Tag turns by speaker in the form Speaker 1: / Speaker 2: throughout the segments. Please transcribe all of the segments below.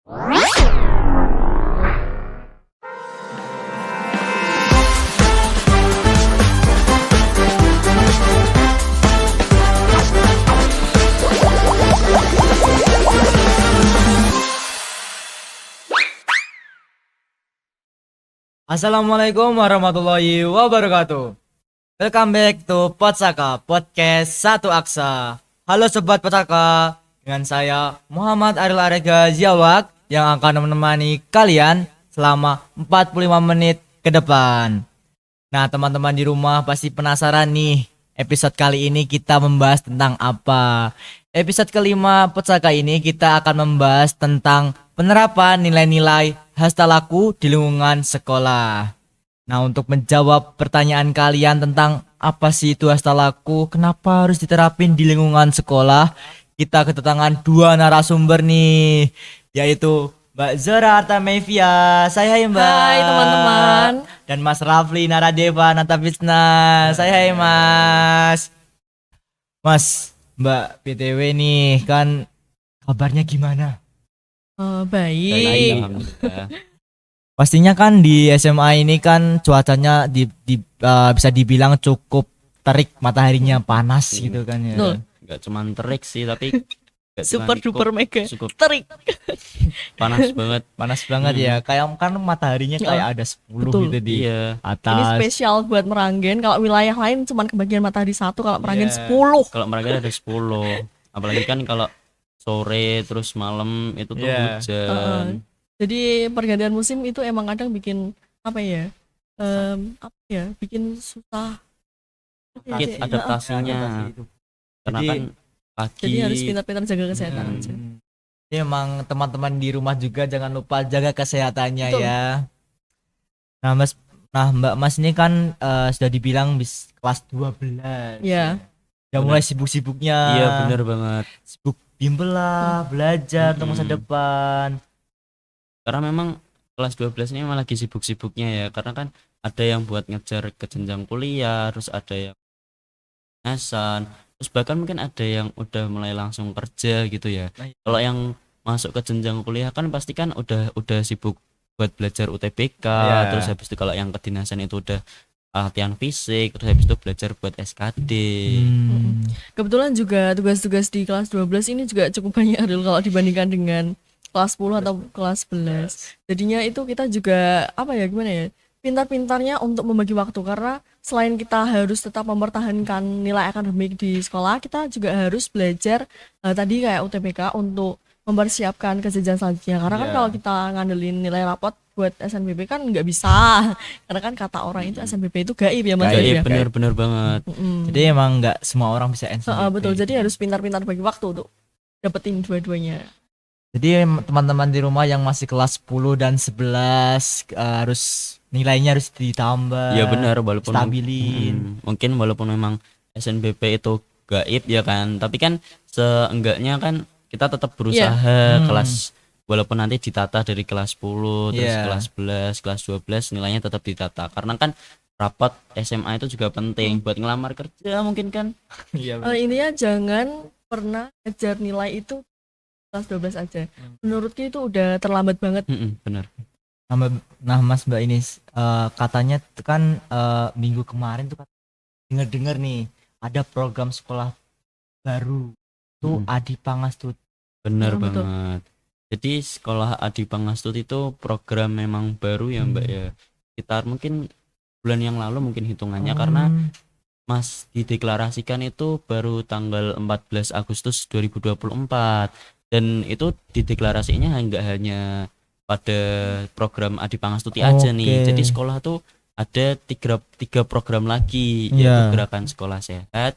Speaker 1: Assalamualaikum warahmatullahi wabarakatuh. Welcome back to Podsaka Podcast Satu Aksa. Halo Sobat Podsaka, dengan saya Muhammad Aril Arega Ziawak yang akan menemani kalian selama 45 menit ke depan. Nah, teman-teman di rumah pasti penasaran nih, episode kali ini kita membahas tentang apa? Episode kelima Podsaka ini kita akan membahas tentang penerapan nilai-nilai hasta laku di lingkungan sekolah. Nah, untuk menjawab pertanyaan kalian tentang apa sih itu hasta laku, kenapa harus diterapin di lingkungan sekolah, kita kedatangan dua narasumber nih, yaitu Mbak Zora Artamevia, saya hai Mbak.
Speaker 2: Hai teman-teman.
Speaker 1: Dan Mas Rafli Naradeva Natapisna, saya hai Mas. Mas, Mbak PTW nih kan kabarnya gimana?
Speaker 2: Baik.
Speaker 3: Alhamdulillah.
Speaker 1: Pastinya kan di SMA ini kan cuacanya bisa dibilang cukup terik, mataharinya panas gitu kan ya.
Speaker 2: Betul.
Speaker 3: Nggak cuman terik sih, tapi nggak
Speaker 2: Super
Speaker 3: cuman
Speaker 2: duper mega.
Speaker 3: cukup
Speaker 2: Terik.
Speaker 3: panas banget.
Speaker 1: Panas banget ya. Kayak kan mataharinya kayak ada 10
Speaker 2: Betul.
Speaker 1: gitu di
Speaker 3: Iya.
Speaker 2: Ini
Speaker 1: atas.
Speaker 2: spesial buat Meranggen. Kalau wilayah lain cuma kebagian matahari 1, kalau Meranggen
Speaker 1: Iya.
Speaker 2: 10.
Speaker 3: Kalau mereka ada 10. Apalagi kan kalau sore terus malam itu tuh
Speaker 1: Iya.
Speaker 3: hujan.
Speaker 2: Jadi pergantian musim itu emang kadang bikin apa ya? Bikin susah.
Speaker 3: Sedikit
Speaker 2: Iya.
Speaker 3: adaptasinya. Karena
Speaker 1: Jadi-
Speaker 3: kan pagi
Speaker 2: Jadi harus pintar-pintar jaga kesehatan aja.
Speaker 1: Jadi emang teman-teman di rumah juga jangan lupa jaga kesehatannya
Speaker 2: Betul.
Speaker 1: ya. Nah Mbak Mas ini kan sudah dibilang kelas 12.
Speaker 2: Iya.
Speaker 1: Udah mulai sibuk-sibuknya.
Speaker 3: Iya, bener banget.
Speaker 1: Sibuk bimbel lah, belajar untuk masa
Speaker 3: Mm-mm.
Speaker 1: depan.
Speaker 3: Karena memang kelas 12 ini memang lagi sibuk-sibuknya ya, karena kan ada yang buat ngejar ke jenjang kuliah, terus ada yang ngasan, terus bahkan mungkin ada yang udah mulai langsung kerja gitu ya.
Speaker 1: Nah, iya.
Speaker 3: Kalau yang masuk ke jenjang kuliah kan pasti kan udah sibuk buat belajar UTBK,
Speaker 1: Iya.
Speaker 3: terus habis itu kalau yang kedinasan itu udah latihan fisik, terus habis itu belajar buat SKD.
Speaker 2: Kebetulan juga tugas-tugas di kelas 12 ini juga cukup banyak Arul, kalau dibandingkan dengan kelas 10 atau kelas 11. Jadinya itu kita juga gimana ya? Pintar-pintarnya untuk membagi waktu, karena selain kita harus tetap mempertahankan nilai akademik di sekolah, kita juga harus belajar tadi kayak UTBK untuk mempersiapkan ke jenjang selanjutnya. Karena kan
Speaker 1: Iya.
Speaker 2: kalau kita ngandelin nilai rapot buat SNBP kan nggak bisa. Karena kan kata orang itu SNBP itu gaib ya Mas.
Speaker 1: Gaib,
Speaker 2: Arul
Speaker 3: Iya,
Speaker 2: ya?
Speaker 3: bener-bener banget.
Speaker 1: Jadi emang nggak semua orang bisa NCBP.
Speaker 2: Betul, jadi harus pintar-pintar bagi waktu untuk dapetin dua-duanya.
Speaker 1: Jadi teman-teman di rumah yang masih kelas 10 dan 11 harus nilainya harus ditambah.
Speaker 3: Iya benar, walaupun
Speaker 1: stabilin.
Speaker 3: mungkin walaupun memang SNBP itu gaib ya kan, tapi kan seenggaknya kan kita tetap berusaha kelas, walaupun nanti ditata dari kelas 10 terus
Speaker 1: Iya.
Speaker 3: kelas 11, kelas 12 nilainya tetap ditata, karena kan rapat SMA itu juga penting buat ngelamar kerja mungkin kan.
Speaker 1: Iya.
Speaker 2: Intinya jangan pernah ngejar nilai itu kelas 12 aja. Menurutku itu udah terlambat banget.
Speaker 3: Benar.
Speaker 1: Nah Mas Mbak ini katanya tuh kan minggu kemarin tuh dengar nih ada program sekolah baru tuh Adi Pangastut.
Speaker 3: Benar
Speaker 2: Betul.
Speaker 3: banget. Jadi sekolah Adi Pangastut itu program memang baru ya Mbak ya. Sekitar mungkin bulan yang lalu mungkin hitungannya, karena Mas dideklarasikan itu baru tanggal 14 Agustus 2024, dan itu dideklarasinya nggak hanya pada program Adi Pangastuti aja nih.
Speaker 1: Oke.
Speaker 3: Jadi sekolah tuh ada tiga program lagi,
Speaker 1: Iya.
Speaker 3: yaitu gerakan sekolah sehat,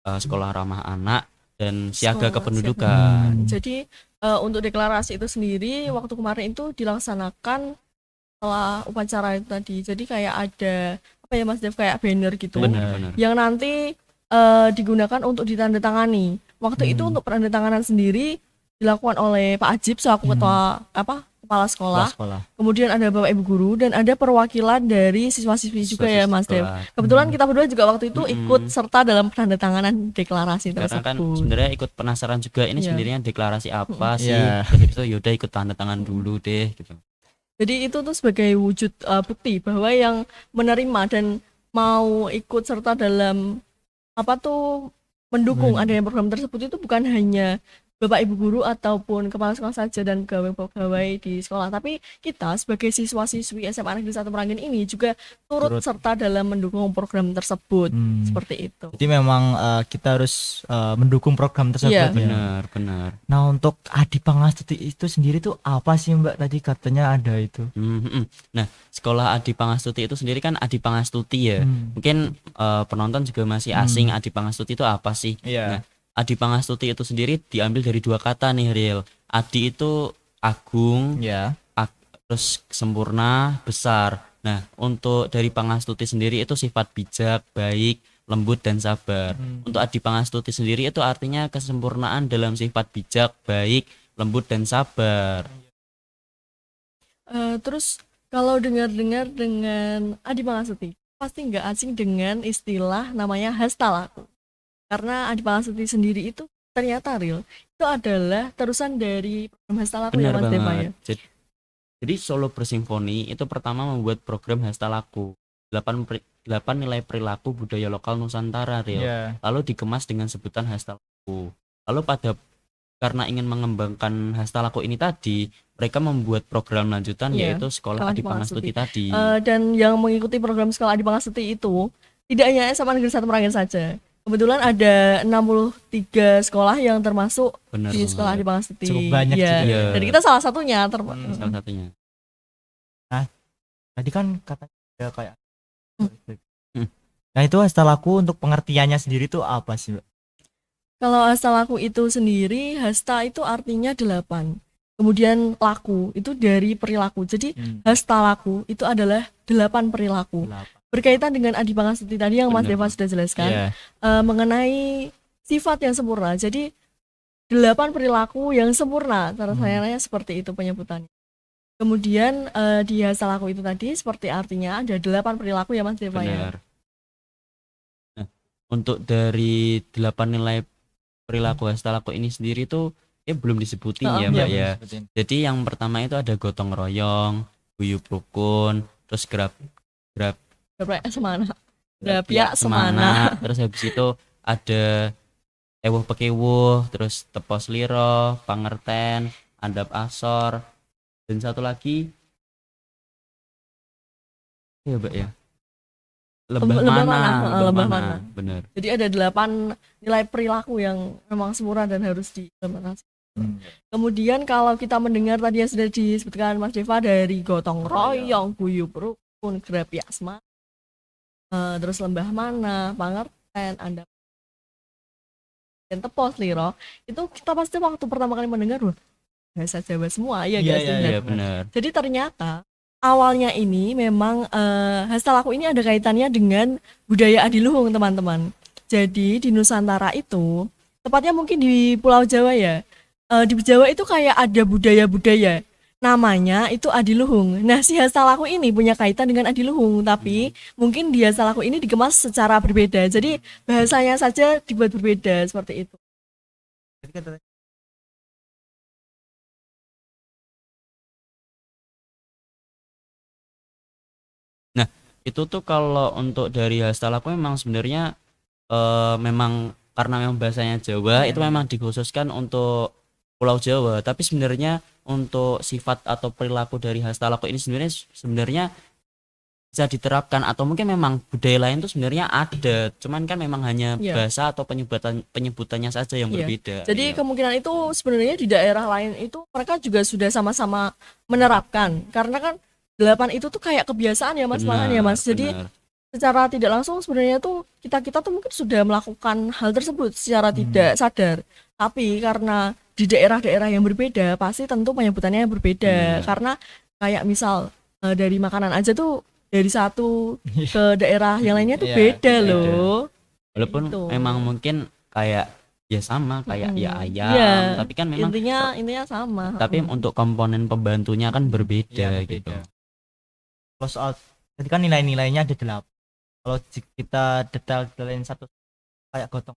Speaker 3: sekolah ramah anak, dan siaga
Speaker 2: Sekolah
Speaker 3: kependudukan.
Speaker 2: Jadi untuk deklarasi itu sendiri waktu kemarin itu dilaksanakan setelah upacara itu tadi. Jadi kayak ada Mas Dev, kayak banner gitu.
Speaker 3: Benar.
Speaker 2: Yang nanti digunakan untuk ditandatangani. Waktu itu untuk penandatanganan sendiri dilakukan oleh Pak Ajib selaku kepala sekolah,
Speaker 1: sekolah.
Speaker 2: kemudian ada bapak ibu guru, dan ada perwakilan dari siswa-siswi juga ya Mas Dev.
Speaker 3: Sekolah.
Speaker 2: Kebetulan kita berdua juga waktu itu
Speaker 3: Mm-mm.
Speaker 2: ikut serta dalam penandatanganan deklarasi
Speaker 3: Karena kan
Speaker 2: tersebut.
Speaker 3: sebenarnya ikut penasaran juga ini
Speaker 2: Iya.
Speaker 3: sebenarnya deklarasi apa sih.
Speaker 1: Iya.
Speaker 3: Terus habis itu yaudah ikut tanda tangan dulu deh gitu.
Speaker 2: Jadi itu tuh sebagai wujud bukti bahwa yang menerima dan mau ikut serta dalam apa tuh mendukung adanya program tersebut itu bukan hanya bapak ibu guru ataupun kepala sekolah saja dan pegawai di sekolah, tapi kita sebagai siswa-siswi SMA Negeri 1 Meranggen ini juga turut serta dalam mendukung program tersebut. Seperti itu.
Speaker 1: Jadi memang kita harus mendukung program tersebut.
Speaker 2: Iya.
Speaker 1: Ya.
Speaker 3: Benar.
Speaker 1: Nah, untuk Adi Pangastuti itu sendiri tuh apa sih Mbak, tadi katanya ada itu?
Speaker 3: Nah, sekolah Adi Pangastuti itu sendiri kan Adi Pangastuti ya. Mungkin penonton juga masih asing Adi Pangastuti itu apa sih?
Speaker 1: Iya.
Speaker 3: Nah, Adi Pangastuti itu sendiri diambil dari 2 kata nih, Real. Adi itu agung,
Speaker 1: Ya.
Speaker 3: terus sempurna, besar. Nah, untuk dari Pangastuti sendiri itu sifat bijak, baik, lembut dan sabar. Untuk Adi Pangastuti sendiri itu artinya kesempurnaan dalam sifat bijak, baik, lembut dan sabar.
Speaker 2: Terus kalau dengar-dengar dengan Adi Pangastuti pasti nggak asing dengan istilah namanya hastalaku. Karena Adi Pangastuti sendiri itu ternyata real itu adalah terusan dari program hastalaku ya
Speaker 3: Benar
Speaker 2: Mas Deva ya.
Speaker 3: banget. Jadi Solo Bersimfoni itu pertama membuat program Hastalaku. 8 nilai perilaku budaya lokal Nusantara, Real.
Speaker 1: Iya.
Speaker 3: Lalu dikemas dengan sebutan Hastalaku. Lalu karena ingin mengembangkan Hastalaku ini tadi, mereka membuat program lanjutan
Speaker 2: Iya,
Speaker 3: yaitu Sekolah Adi Pangastuti tadi.
Speaker 2: Dan yang mengikuti program sekolah Adi Pangastuti itu tidak hanya SMA Negeri 1 Meranggen saja. Kebetulan ada 63 sekolah yang termasuk
Speaker 3: Benar
Speaker 2: di sekolah Adi
Speaker 3: banget.
Speaker 2: Pangastuti.
Speaker 1: Cukup banyak
Speaker 2: Iya.
Speaker 1: juga.
Speaker 2: Dan kita salah satunya
Speaker 3: Salah satunya.
Speaker 1: Tadi kan katanya ada kayak
Speaker 3: Hmm.
Speaker 1: Nah, itu hastalaku untuk pengertiannya sendiri tuh apa sih, Mbak?
Speaker 2: Kalau hastalaku itu sendiri, hasta itu artinya 8. Kemudian laku itu dari perilaku. Jadi hastalaku itu adalah 8 perilaku. Berkaitan dengan Adi Pangastuti tadi yang Mas
Speaker 3: Benar.
Speaker 2: Deva sudah jelaskan,
Speaker 1: Iya.
Speaker 2: mengenai sifat yang sempurna. Jadi 8 perilaku yang sempurna, rasanya seperti itu penyebutannya. Kemudian di hastalaku itu tadi seperti artinya ada 8 perilaku ya Mas Deva ya.
Speaker 3: Benar. Nah, untuk dari 8 nilai perilaku Hastalaku ini sendiri tuh belum disebutin ya Mbak ya. Jadi yang pertama itu ada gotong royong, guyup rukun, terus gerap
Speaker 2: Berapa semana?
Speaker 3: pihak semana, terus habis itu ada ewuh pekewuh, terus tepos liro, pangerten, andap asor, dan satu lagi ya Mbak ya, lembah
Speaker 2: Lembah mana.
Speaker 3: Bener.
Speaker 2: Jadi ada 8 nilai perilaku yang memang sempurna dan harus diimplementasikan. Kemudian kalau kita mendengar tadi yang sudah disebutkan Mas Deva dari gotong royong, guyup rukun, gerap yasma, terus lembah mana, pangerten, andap dan tepos liro, itu kita pasti waktu pertama kali mendengar bahasa Jawa semua ya guys.
Speaker 3: Iya benar.
Speaker 2: Jadi ternyata awalnya ini memang hastalaku ini ada kaitannya dengan budaya adiluhung teman-teman. Jadi di Nusantara itu, tepatnya mungkin di Pulau Jawa ya, di Jawa itu kayak ada budaya-budaya, namanya itu adiluhung. Nah si hastalaku ini punya kaitan dengan adiluhung, tapi mungkin di hastalaku ini dikemas secara berbeda. Jadi bahasanya saja dibuat berbeda seperti itu.
Speaker 3: Nah, itu tuh kalau untuk dari Hastalaku memang sebenarnya memang karena memang bahasanya Jawa itu memang dikhususkan untuk Pulau Jawa, tapi sebenarnya untuk sifat atau perilaku dari Hastalaku ini sebenarnya bisa diterapkan atau mungkin memang budaya lain tuh sebenarnya ada, cuman kan memang hanya bahasa atau penyebutannya saja yang berbeda.
Speaker 2: Jadi kemungkinan itu sebenarnya di daerah lain itu mereka juga sudah sama-sama menerapkan, karena kan 8 itu tuh kayak kebiasaan ya Mas, makanya Mas. Jadi secara tidak langsung sebenarnya tuh kita tuh mungkin sudah melakukan hal tersebut secara tidak sadar, tapi karena di daerah-daerah yang berbeda pasti tentu penyebutannya yang berbeda. Karena kayak misal dari makanan aja tuh dari satu ke daerah yang lainnya tuh beda loh.
Speaker 3: Walaupun
Speaker 2: gitu.
Speaker 3: memang mungkin kayak ya sama kayak ya ayam,
Speaker 2: Iya,
Speaker 3: tapi kan memang
Speaker 2: intinya sama.
Speaker 3: tapi untuk komponen pembantunya kan berbeda
Speaker 1: Iya,
Speaker 3: gitu.
Speaker 1: berbeda. Kalau soal tadi kan nilai-nilainya ada 8. Kalau kita detailin satu kayak gotong,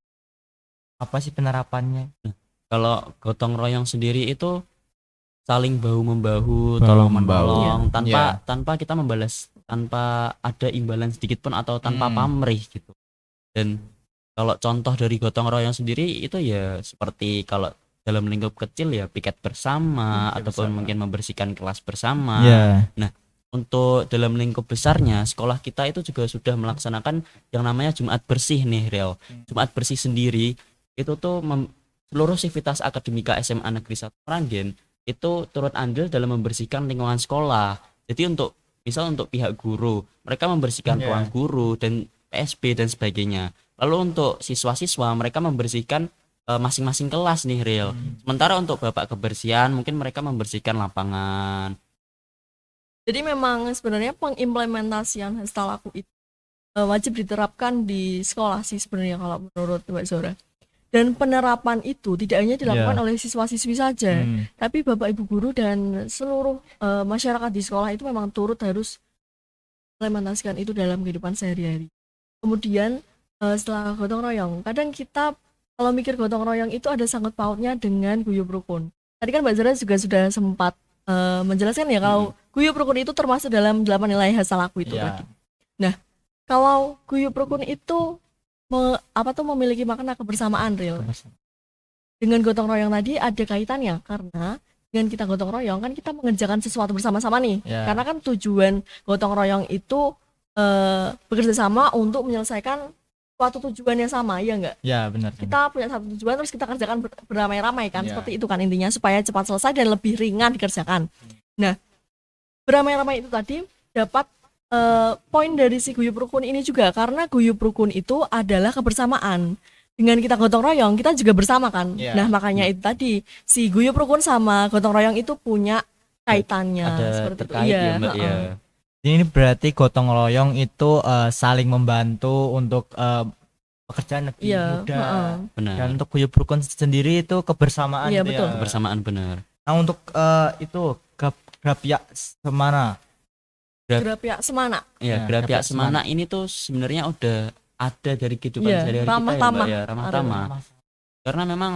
Speaker 1: apa sih penerapannya?
Speaker 3: Kalau gotong royong sendiri itu saling bahu membahu,
Speaker 1: Bahu
Speaker 3: tolong
Speaker 1: membahu.
Speaker 3: menolong,
Speaker 1: Iya.
Speaker 3: tanpa kita membalas, tanpa ada imbalan sedikit pun atau tanpa pamrih gitu. Dan kalau contoh dari gotong royong sendiri itu ya seperti kalau dalam lingkup kecil ya piket bersama
Speaker 1: Piket
Speaker 3: ataupun
Speaker 1: bersama.
Speaker 3: mungkin membersihkan kelas bersama.
Speaker 1: Iya.
Speaker 3: Nah, untuk dalam lingkup besarnya sekolah kita itu juga sudah melaksanakan yang namanya Jumat bersih nih, Real. Jumat bersih sendiri itu tuh seluruh sivitas akademika SMA Negeri 1 Meranggen itu turut andil dalam membersihkan lingkungan sekolah. Jadi untuk misal untuk pihak guru, mereka membersihkan
Speaker 1: Iya.
Speaker 3: ruang guru dan PSB dan sebagainya. Lalu untuk siswa-siswa mereka membersihkan masing-masing kelas nih, Real. Sementara untuk bapak kebersihan mungkin mereka membersihkan lapangan.
Speaker 2: Jadi memang sebenarnya pengimplementasian hashtag laku itu wajib diterapkan di sekolah sih sebenarnya kalau menurut Mbak Zora. Dan penerapan itu tidak hanya dilakukan
Speaker 1: Iya.
Speaker 2: oleh siswa-siswi saja, tapi Bapak Ibu guru dan seluruh masyarakat di sekolah itu memang turut harus implementasikan itu dalam kehidupan sehari-hari. Kemudian setelah gotong royong, kadang kita kalau mikir gotong royong itu ada sangkut pautnya dengan guyub rukun. Tadi kan Mbak Zara juga sudah sempat menjelaskan ya kalau guyub rukun itu termasuk dalam 8 nilai hasal laku itu
Speaker 1: Iya.
Speaker 2: tadi. Nah, kalau guyub rukun itu memiliki makna kebersamaan real. Dengan gotong royong tadi ada kaitannya karena dengan kita gotong royong kan kita mengerjakan sesuatu bersama-sama nih.
Speaker 1: Ya.
Speaker 2: Karena kan tujuan gotong royong itu bekerja sama untuk menyelesaikan suatu tujuan yang sama, ya enggak?
Speaker 1: Ya, benar.
Speaker 2: Kita punya satu tujuan terus kita kerjakan beramai-ramai kan,
Speaker 1: Ya.
Speaker 2: seperti itu kan intinya supaya cepat selesai dan lebih ringan dikerjakan. Nah, beramai-ramai itu tadi dapat poin dari si guyub rukun ini juga karena guyub rukun itu adalah kebersamaan. Dengan kita gotong royong kita juga bersama kan.
Speaker 1: Ya.
Speaker 2: Nah, makanya itu tadi si guyub rukun sama gotong royong itu punya kaitannya
Speaker 3: Ada
Speaker 2: seperti
Speaker 3: terkait
Speaker 2: itu.
Speaker 3: ya, Mbak ya.
Speaker 1: Ini berarti gotong royong itu saling membantu untuk pekerjaan lebih
Speaker 2: Iya,
Speaker 1: mudah.
Speaker 3: Benar.
Speaker 1: Dan untuk guyub rukun sendiri itu kebersamaan.
Speaker 2: Iya,
Speaker 1: itu
Speaker 2: betul.
Speaker 1: ya.
Speaker 3: Kebersamaan benar.
Speaker 1: Nah, untuk itu Grapia Semana.
Speaker 2: Grapia Semana.
Speaker 3: Ya,
Speaker 1: Ya,
Speaker 3: Grapia
Speaker 1: Grapia
Speaker 3: Semana ini tuh sebenarnya udah ada dari kehidupan
Speaker 2: Iya,
Speaker 3: sehari-hari
Speaker 2: ramah
Speaker 3: kita ya, Mbak
Speaker 2: tamah.
Speaker 3: ya, ramah tamah. Karena memang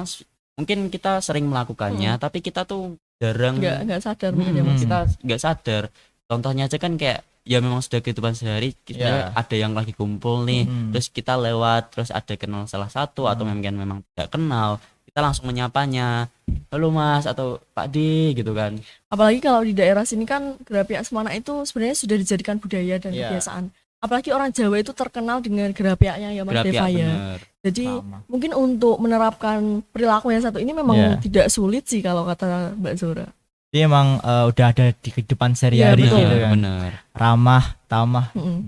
Speaker 3: mungkin kita sering melakukannya, tapi kita tuh jarang
Speaker 2: Enggak sadar mungkin ya, Mas.
Speaker 3: kita nggak sadar. Contohnya aja kan kayak ya memang sudah kehidupan sehari kita
Speaker 1: Ya.
Speaker 3: ada yang lagi kumpul nih, terus kita lewat, terus ada kenal salah satu atau memang tidak kenal, kita langsung menyapanya, halo Mas atau Pak D gitu kan.
Speaker 2: Apalagi kalau di daerah sini kan Grapia Semana itu sebenarnya sudah dijadikan budaya dan
Speaker 1: Iya.
Speaker 2: kebiasaan. Apalagi orang Jawa itu terkenal dengan gerapiaknya ya Mas
Speaker 3: Grapia
Speaker 2: Deva ya.
Speaker 3: bener.
Speaker 2: Jadi
Speaker 1: Sama.
Speaker 2: mungkin untuk menerapkan perilaku yang satu ini memang
Speaker 1: Iya.
Speaker 2: tidak sulit sih kalau kata Mbak Zora.
Speaker 1: Jadi emang udah ada di kehidupan sehari-hari
Speaker 2: Iya, betul.
Speaker 1: gitu kan.
Speaker 3: Bener.
Speaker 1: Ramah, tamah.
Speaker 2: Mm-mm.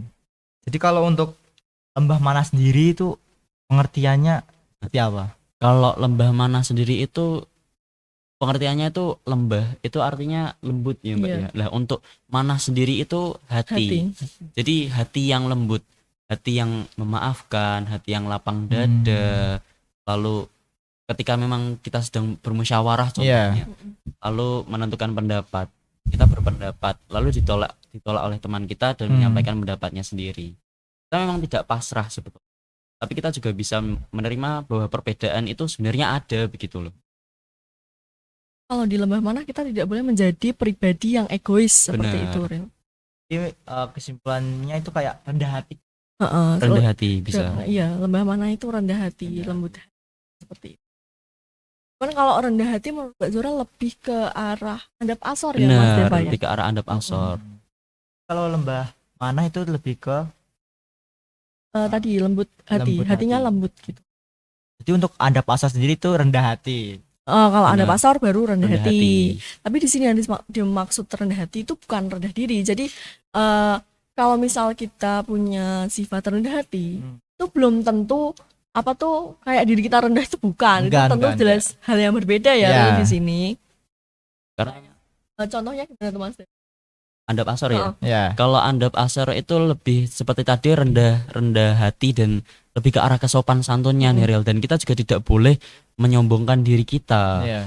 Speaker 1: Jadi kalau untuk Lembah Mana sendiri itu pengertiannya seperti apa?
Speaker 3: Kalau lembah mana sendiri itu pengertiannya itu lembah itu artinya lembut ya Mbak
Speaker 2: Iya.
Speaker 3: ya. Lah untuk mana sendiri itu hati. Jadi hati yang lembut, hati yang memaafkan, hati yang lapang dada. Lalu ketika memang kita sedang bermusyawarah contohnya, lalu menentukan pendapat, kita berpendapat, lalu ditolak oleh teman kita dan menyampaikan pendapatnya sendiri. Kita memang tidak pasrah sebetulnya. Tapi kita juga bisa menerima bahwa perbedaan itu sebenarnya ada begitu loh.
Speaker 2: Kalau di lembah mana kita tidak boleh menjadi pribadi yang egois seperti
Speaker 3: Benar.
Speaker 2: itu, Rel.
Speaker 1: Jadi kesimpulannya itu kayak rendah hati.
Speaker 2: Heeh,
Speaker 3: Rendah hati bisa.
Speaker 2: Iya, lembah mana itu rendah hati, lembut hati, seperti itu. Cuman kalau rendah hati menurut Mbak Zura lebih ke arah andap asor ya Mas
Speaker 3: Benar,
Speaker 2: Deva ya.
Speaker 3: lebih ke arah andap asor.
Speaker 1: Kalau Lembah Mana itu lebih ke
Speaker 2: Tadi lembut hati,
Speaker 1: Lembut
Speaker 2: hatinya
Speaker 1: hati.
Speaker 2: lembut gitu.
Speaker 1: jadi untuk andap asor sendiri itu rendah hati.
Speaker 2: Kalau andap
Speaker 3: Benar.
Speaker 2: asor baru rendah,
Speaker 3: Rendah
Speaker 2: hati. Tapi di sini yang dimaksud rendah hati itu bukan rendah diri. Jadi kalau misal kita punya sifat rendah hati, itu belum tentu apa tuh kayak diri kita rendah itu bukan.
Speaker 1: Enggak,
Speaker 2: Itu tentu
Speaker 1: enggak,
Speaker 2: jelas hal yang berbeda ya
Speaker 1: Ya.
Speaker 2: di sini.
Speaker 3: Karena
Speaker 2: Contohnya gimana tuh Mas?
Speaker 3: andap asor ya.
Speaker 1: Ya.
Speaker 3: Kalau andap asor itu lebih seperti tadi rendah hati dan lebih ke arah kesopan santunnya nih Real, dan kita juga tidak boleh menyombongkan diri kita.
Speaker 1: Iya.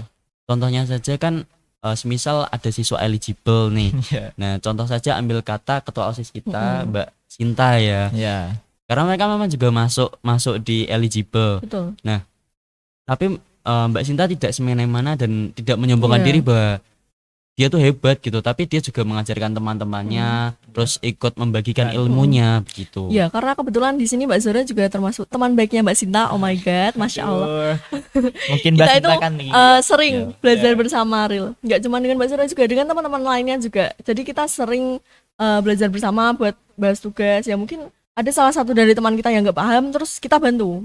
Speaker 3: Contohnya saja kan semisal ada siswa eligible nih.
Speaker 1: Iya.
Speaker 3: Nah, contoh saja ambil kata ketua OSIS kita
Speaker 2: Mm-mm.
Speaker 3: Mbak Sinta ya.
Speaker 1: Iya.
Speaker 3: Karena mereka memang juga masuk di eligible.
Speaker 2: Betul.
Speaker 3: Tapi Mbak Sinta tidak semena-mena dan tidak menyombongkan
Speaker 2: Iya.
Speaker 3: diri bahwa dia tuh hebat gitu, tapi dia juga mengajarkan teman-temannya, terus ikut membagikan ilmunya begitu.
Speaker 2: Ya, karena kebetulan di sini Mbak Zora juga termasuk teman baiknya Mbak Sinta. Oh my god, masya Allah.
Speaker 1: Mungkin
Speaker 2: Kita
Speaker 1: Mbak
Speaker 2: itu
Speaker 1: Sinta kan
Speaker 2: sering
Speaker 3: Iya.
Speaker 2: belajar bersama Ril. Nggak cuma dengan Mbak Zora, juga dengan teman-teman lainnya juga. Jadi kita sering belajar bersama buat bahas tugas. Ya mungkin ada salah satu dari teman kita yang nggak paham, terus kita bantu.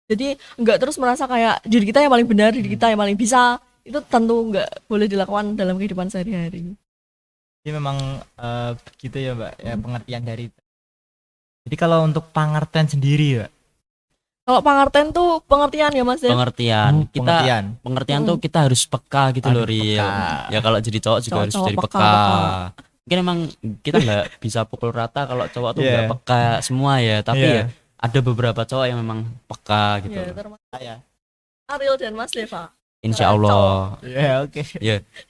Speaker 2: Jadi nggak terus merasa kayak diri kita yang paling benar, diri kita yang paling bisa. Itu tentu nggak boleh dilakukan dalam kehidupan sehari-hari.
Speaker 1: Jadi memang begitu ya Mbak, ya pengertian dari. Jadi kalau untuk pengertian sendiri ya,
Speaker 2: Kalau pengertian tuh pengertian ya Mas ya.
Speaker 3: Pengertian. Pengertian tuh kita harus peka gitu loh,
Speaker 1: Harus
Speaker 3: Ril.
Speaker 1: peka.
Speaker 3: Ya kalau jadi cowok juga harus
Speaker 2: Cowok-cowok
Speaker 3: jadi
Speaker 2: peka,
Speaker 3: peka.
Speaker 2: peka.
Speaker 3: Mungkin emang kita nggak bisa pukul rata kalau cowok tuh
Speaker 1: Iya.
Speaker 3: nggak peka semua ya, tapi
Speaker 1: Iya.
Speaker 3: ya ada beberapa cowok yang memang peka gitu.
Speaker 2: Ya, termasuk
Speaker 1: ya.
Speaker 2: Ariel dan Mas Deva.
Speaker 3: Insya Allah.
Speaker 1: Ya oke.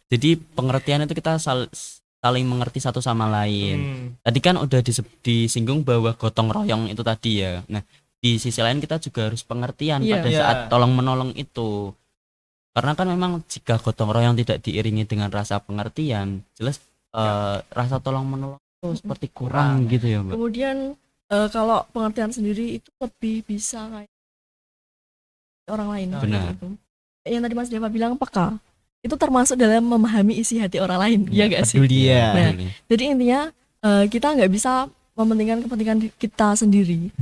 Speaker 3: Jadi pengertian itu kita saling mengerti satu sama lain. Tadi kan udah disinggung bahwa gotong royong itu tadi ya. Nah, di sisi lain kita juga harus pengertian
Speaker 2: Iya.
Speaker 3: pada
Speaker 1: Iya.
Speaker 3: saat tolong menolong itu. Karena kan memang jika gotong royong tidak diiringi dengan rasa pengertian, jelas rasa tolong menolong itu seperti kurang gitu ya, Mbak.
Speaker 2: Kemudian kalau pengertian sendiri itu lebih bisa kayak orang lain.
Speaker 3: Benar.
Speaker 2: Gitu. Yang tadi Mas Deva bilang peka, itu termasuk dalam memahami isi hati orang lain, ya gak sih?
Speaker 1: Peduli ya.
Speaker 2: Nah,
Speaker 3: Peduli.
Speaker 2: jadi intinya kita nggak bisa mementingkan kepentingan kita sendiri.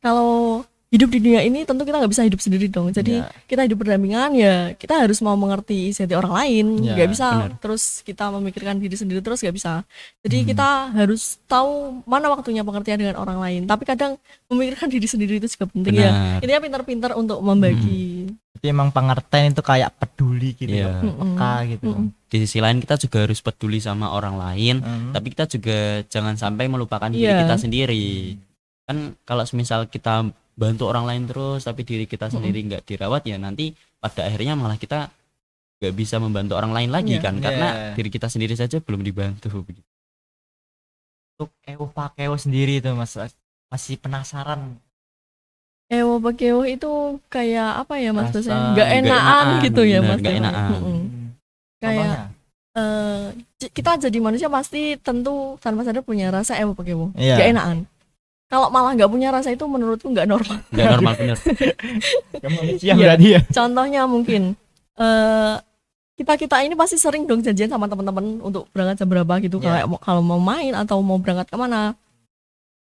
Speaker 2: Kalau hidup di dunia ini tentu kita nggak bisa hidup sendiri dong. Jadi
Speaker 1: Ya.
Speaker 2: kita hidup berdampingan, ya kita harus mau mengerti isi hati orang lain.
Speaker 1: Ya,
Speaker 2: Nggak bisa
Speaker 3: benar.
Speaker 2: terus kita memikirkan diri sendiri terus, nggak bisa. Jadi kita harus tahu mana waktunya pengertian dengan orang lain. Tapi kadang memikirkan diri sendiri itu juga penting ya.
Speaker 3: Benar.
Speaker 2: Intinya pintar-pintar untuk membagi.
Speaker 1: Jadi emang pengertian itu kayak peduli gitu
Speaker 3: Iya.
Speaker 1: ya, peka gitu.
Speaker 3: Di sisi lain kita juga harus peduli sama orang lain, tapi kita juga jangan sampai melupakan diri
Speaker 2: Iya.
Speaker 3: kita sendiri. Kan kalau semisal kita bantu orang lain terus tapi diri kita sendiri nggak dirawat, ya nanti pada akhirnya malah kita nggak bisa membantu orang lain lagi
Speaker 2: Iya.
Speaker 3: kan, karena diri kita sendiri saja belum dibantu begitu.
Speaker 1: Untuk Ewo Pakewo sendiri itu Mas, masih penasaran.
Speaker 2: Ewo pakewo itu kayak apa ya Mas?
Speaker 1: Rasa
Speaker 2: Bahasanya? Nggak
Speaker 3: nggak
Speaker 2: enakan
Speaker 3: enakan,
Speaker 2: gitu ya
Speaker 3: benar,
Speaker 2: Mas.
Speaker 3: nggak
Speaker 2: ya?
Speaker 3: enakan.
Speaker 2: Mm-mm. Kayak
Speaker 1: Contohnya?
Speaker 2: kita jadi manusia pasti tentu tanpa sadar punya rasa ewo pakewo.
Speaker 1: Iya.
Speaker 2: Nggak enakan. Kalau malah nggak punya rasa itu menurutku nggak normal.
Speaker 3: Nggak normal bener.
Speaker 1: Manusia
Speaker 2: Iya.
Speaker 1: berarti ya.
Speaker 2: Contohnya mungkin kita ini pasti sering dong janjian sama teman-teman untuk berangkat jam berapa gitu,
Speaker 1: Iya.
Speaker 2: kayak kalau mau main atau mau berangkat kemana.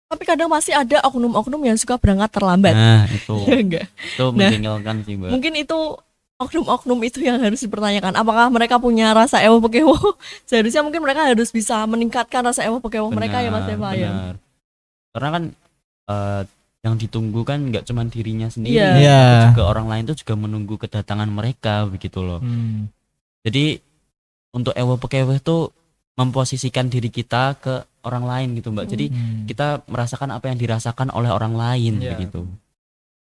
Speaker 2: Tapi kadang masih ada oknum-oknum yang suka berangkat terlambat.
Speaker 3: Nah itu
Speaker 2: Ya enggak.
Speaker 3: itu menjengkelkan sih, Mbak.
Speaker 2: Mungkin itu oknum-oknum itu yang harus dipertanyakan. Apakah mereka punya rasa ewo pekewo? Seharusnya mungkin mereka harus bisa meningkatkan rasa ewo pekewo mereka ya Mas Deva ya.
Speaker 3: Benar. Karena kan yang ditunggu kan nggak cuma dirinya sendiri,
Speaker 2: Iya.
Speaker 1: Iya.
Speaker 3: tapi juga orang lain tuh juga menunggu kedatangan mereka begitu loh. Jadi untuk ewo pekewo itu memposisikan diri kita ke orang lain gitu, Mbak. Jadi kita merasakan apa yang dirasakan oleh orang lain
Speaker 1: Iya.
Speaker 3: begitu.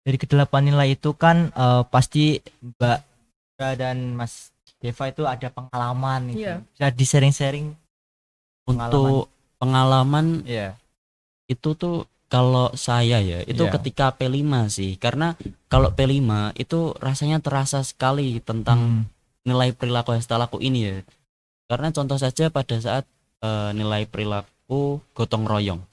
Speaker 1: Dari kedelapan nilai itu kan pasti Mbak Dra dan Mas Deva itu ada pengalaman gitu.
Speaker 2: Iya.
Speaker 1: Bisa di-sharing-sharing.
Speaker 3: Untuk pengalaman
Speaker 1: Iya.
Speaker 3: itu tuh kalau saya ya itu
Speaker 1: Iya.
Speaker 3: ketika P5 sih, karena kalau P5 itu rasanya terasa sekali tentang nilai perilaku hastalaku ini ya. Karena contoh saja pada saat nilai perilaku gotong royong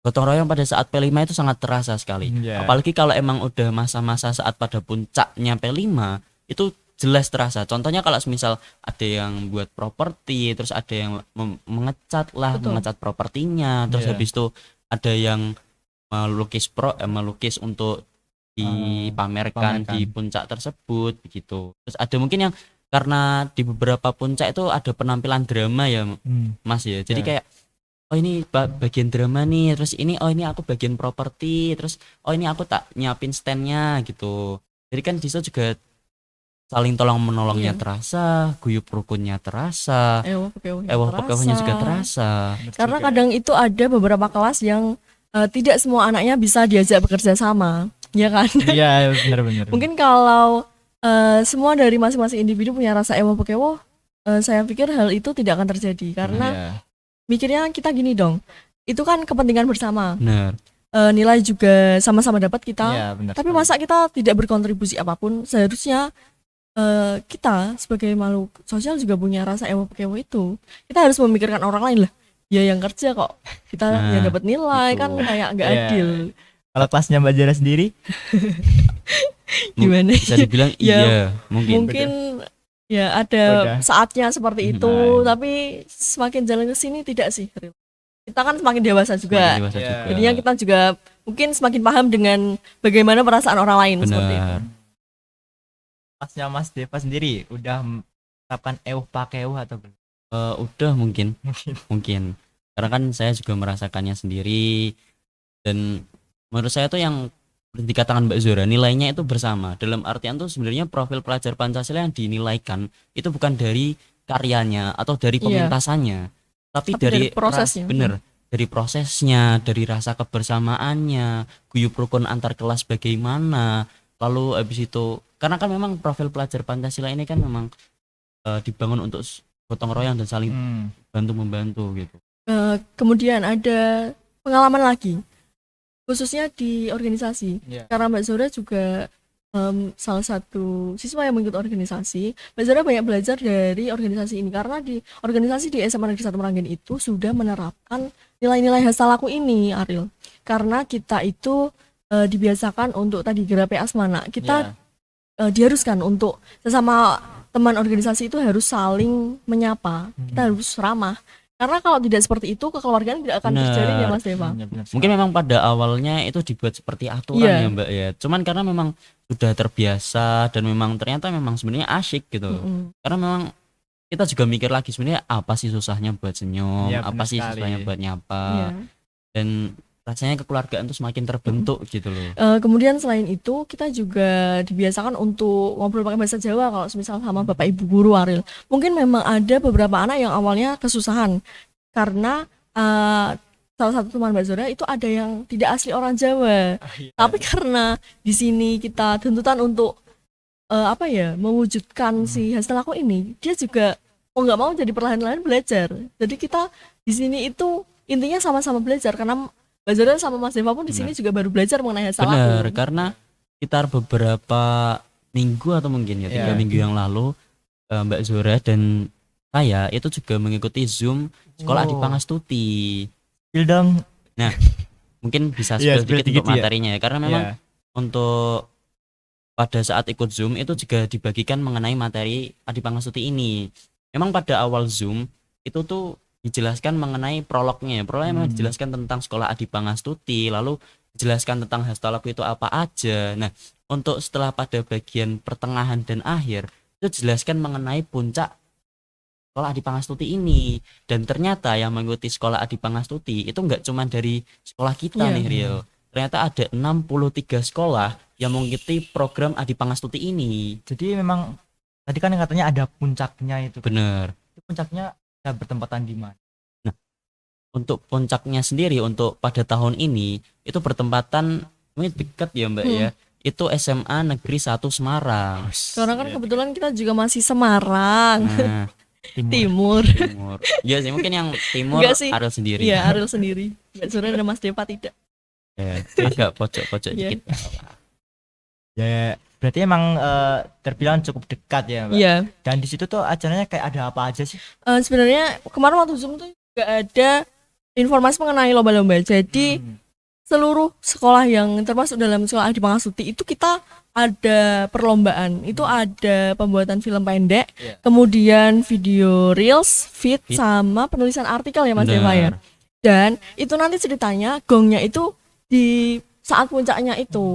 Speaker 3: pada saat P5 itu sangat terasa sekali.
Speaker 1: Iya.
Speaker 3: Apalagi kalau emang udah masa-masa saat pada puncaknya P5 itu jelas terasa. Contohnya kalau misal ada yang buat properti, terus ada yang mengecat
Speaker 2: Betul.
Speaker 3: propertinya, terus
Speaker 1: Iya.
Speaker 3: habis itu ada yang melukis untuk dipamerkan di puncak tersebut begitu. Terus ada mungkin yang karena di beberapa puncak itu ada penampilan drama ya Mas ya. Jadi
Speaker 1: Ya.
Speaker 3: kayak oh ini bagian drama nih, terus ini oh ini aku bagian properti, terus oh ini aku tak nyiapin standnya gitu. Jadi kan di situ juga saling tolong menolongnya
Speaker 2: Iya.
Speaker 3: terasa, guyup rukunnya terasa,
Speaker 2: Ewo pekewonya
Speaker 3: ewo
Speaker 2: terasa.
Speaker 3: pekewonya juga terasa.
Speaker 2: Karena kadang itu ada beberapa kelas yang tidak semua anaknya bisa diajak bekerja sama, ya kan?
Speaker 1: Iya, benar-benar.
Speaker 2: Mungkin kalau semua dari masing-masing individu punya rasa ewo pekewo, saya pikir hal itu tidak akan terjadi karena
Speaker 1: Iya.
Speaker 2: mikirnya kita gini dong, itu kan kepentingan bersama.
Speaker 3: Benar.
Speaker 2: Nilai juga sama-sama dapat kita,
Speaker 1: Iya, benar.
Speaker 2: tapi
Speaker 1: sekali.
Speaker 2: masa kita tidak berkontribusi apapun? Seharusnya kita sebagai makhluk sosial juga punya rasa ewo pekewo itu. Kita harus memikirkan orang lain lah. Ya yang kerja kok kita
Speaker 3: Nah,
Speaker 2: yang dapat nilai
Speaker 3: itu.
Speaker 2: kan kayak nggak
Speaker 1: Iya.
Speaker 2: adil.
Speaker 1: Kalau kelasnya Mbak Zara sendiri,
Speaker 2: Gimana?
Speaker 3: Bisa dibilang
Speaker 2: Ya,
Speaker 3: iya, mungkin.
Speaker 2: Mungkin ya ada
Speaker 1: Udah.
Speaker 2: saatnya seperti itu,
Speaker 1: Nah.
Speaker 2: tapi semakin jalan ke sini tidak sih. Kita kan semakin dewasa
Speaker 3: Semakin
Speaker 2: juga.
Speaker 3: dewasa
Speaker 1: Iya.
Speaker 3: juga.
Speaker 2: Jadinya kita juga mungkin semakin paham dengan bagaimana perasaan orang lain seperti itu.
Speaker 3: Benar.
Speaker 1: kelasnya Mas Deva sendiri udah menerapkan euh pakai euh atau belum?
Speaker 3: Udah mungkin karena kan saya juga merasakannya sendiri, dan menurut saya tuh yang dikatakan Mbak Zora nilainya itu bersama, dalam artian tuh sebenarnya profil pelajar Pancasila yang dinilaikan itu bukan dari karyanya atau dari
Speaker 2: Iya.
Speaker 3: pementasannya, tapi
Speaker 2: Tapi dari
Speaker 3: dari
Speaker 2: prosesnya.
Speaker 3: bener, dari prosesnya, dari rasa kebersamaannya, guyup rukun antar kelas bagaimana, lalu habis itu karena kan memang profil pelajar Pancasila ini kan memang dibangun untuk gotong royong dan saling bantu membantu gitu.
Speaker 2: Kemudian ada pengalaman lagi, khususnya di organisasi.
Speaker 1: Iya.
Speaker 2: Karena Mbak Zora juga salah satu siswa yang mengikut organisasi, Mbak Zora banyak belajar dari organisasi ini karena di organisasi di SMA Negeri 1 Meranggen itu sudah menerapkan nilai-nilai hasta laku ini, Ariel. Karena kita itu dibiasakan untuk tadi gerape asmana, kita diharuskan untuk sesama teman organisasi itu harus saling menyapa, kita harus ramah. Karena kalau tidak seperti itu kekeluargaan tidak akan
Speaker 3: Benar.
Speaker 2: terjalin ya Mas Deva.
Speaker 3: Mungkin memang pada awalnya itu dibuat seperti aturan
Speaker 2: Iya.
Speaker 3: ya Mbak ya. Cuman karena memang sudah terbiasa dan memang ternyata memang sebenarnya asyik gitu.
Speaker 2: Mm-mm.
Speaker 3: Karena memang kita juga mikir lagi sebenarnya apa sih susahnya buat senyum,
Speaker 1: Iya,
Speaker 3: apa
Speaker 1: benar
Speaker 3: sih
Speaker 1: sekali.
Speaker 3: susahnya buat nyapa.
Speaker 2: Iya.
Speaker 3: Dan rasanya kekeluargaan tuh semakin terbentuk gitu loh.
Speaker 2: Kemudian selain itu kita juga dibiasakan untuk ngobrol pakai bahasa Jawa kalau misal sama bapak ibu guru, Ariel. Mungkin memang ada beberapa anak yang awalnya kesusahan karena salah satu teman Mbak Zora itu ada yang tidak asli orang Jawa. Tapi karena di sini kita tuntutan untuk mewujudkan si hasil laku ini, dia juga mau nggak mau jadi perlahan-lahan belajar. Jadi kita di sini itu intinya sama-sama belajar karena Mbak Zora sama Mas Deva pun di sini juga baru belajar mengenai hasil
Speaker 3: Benar,
Speaker 2: laku.
Speaker 3: karena sekitar beberapa minggu atau mungkin ya 3
Speaker 1: Iya.
Speaker 3: minggu yang lalu Mbak Zora dan saya itu juga mengikuti Zoom sekolah di
Speaker 1: Oh.
Speaker 3: Pangastuti.
Speaker 1: Spill dong.
Speaker 3: Mungkin bisa
Speaker 1: Iya,
Speaker 3: spill
Speaker 1: spill
Speaker 3: dikit
Speaker 1: dikit
Speaker 3: untuk
Speaker 1: ya.
Speaker 3: materinya ya, karena memang
Speaker 1: Iya.
Speaker 3: untuk pada saat ikut Zoom itu juga dibagikan mengenai materi Adi Pangastuti ini. Memang pada awal Zoom itu tuh dijelaskan mengenai prolognya. Prolognya memang dijelaskan tentang sekolah Adi Pangastuti, lalu dijelaskan tentang hasta laku itu apa aja. Nah, untuk setelah pada bagian pertengahan dan akhir itu dijelaskan mengenai puncak sekolah Adi Pangastuti ini. Dan ternyata yang mengikuti sekolah Adi Pangastuti itu enggak cuma dari sekolah kita
Speaker 2: Iya.
Speaker 3: nih Rio. Ternyata ada 63 sekolah yang mengikuti program Adi Pangastuti ini.
Speaker 1: Jadi memang tadi kan yang katanya ada puncaknya itu.
Speaker 3: Bener.
Speaker 1: Itu puncaknya ada bertempatan di mana?
Speaker 3: Untuk puncaknya sendiri untuk pada tahun ini itu bertempatan ini dekat ya Mbak ya. Itu SMA Negeri 1 Semarang.
Speaker 2: Karena kan kebetulan kita juga masih Semarang,
Speaker 3: Nah,
Speaker 2: timur.
Speaker 3: timur. Ya sih mungkin yang timur
Speaker 2: Enggak sih.
Speaker 3: Ariel sendiri.
Speaker 2: Iya, Ariel sendiri. Mbak Zora dan Mas Deva tidak.
Speaker 3: Ya, agak pojok-pojok
Speaker 2: Iya.
Speaker 3: dikit.
Speaker 1: Ya, berarti emang terbilang cukup dekat ya, Mbak.
Speaker 2: Iya.
Speaker 1: Dan di situ tuh acaranya kayak ada apa aja sih?
Speaker 2: Sebenarnya kemarin waktu Zoom tuh juga ada informasi mengenai lomba-lomba. Jadi seluruh sekolah yang termasuk dalam sekolah Adi Pangastuti itu kita ada perlombaan. Itu ada pembuatan film pendek,
Speaker 1: Iya.
Speaker 2: kemudian video reels, feed, sama penulisan artikel ya Mas
Speaker 3: Benar.
Speaker 2: Deva ya. Dan itu nanti ceritanya gongnya itu di saat puncaknya itu,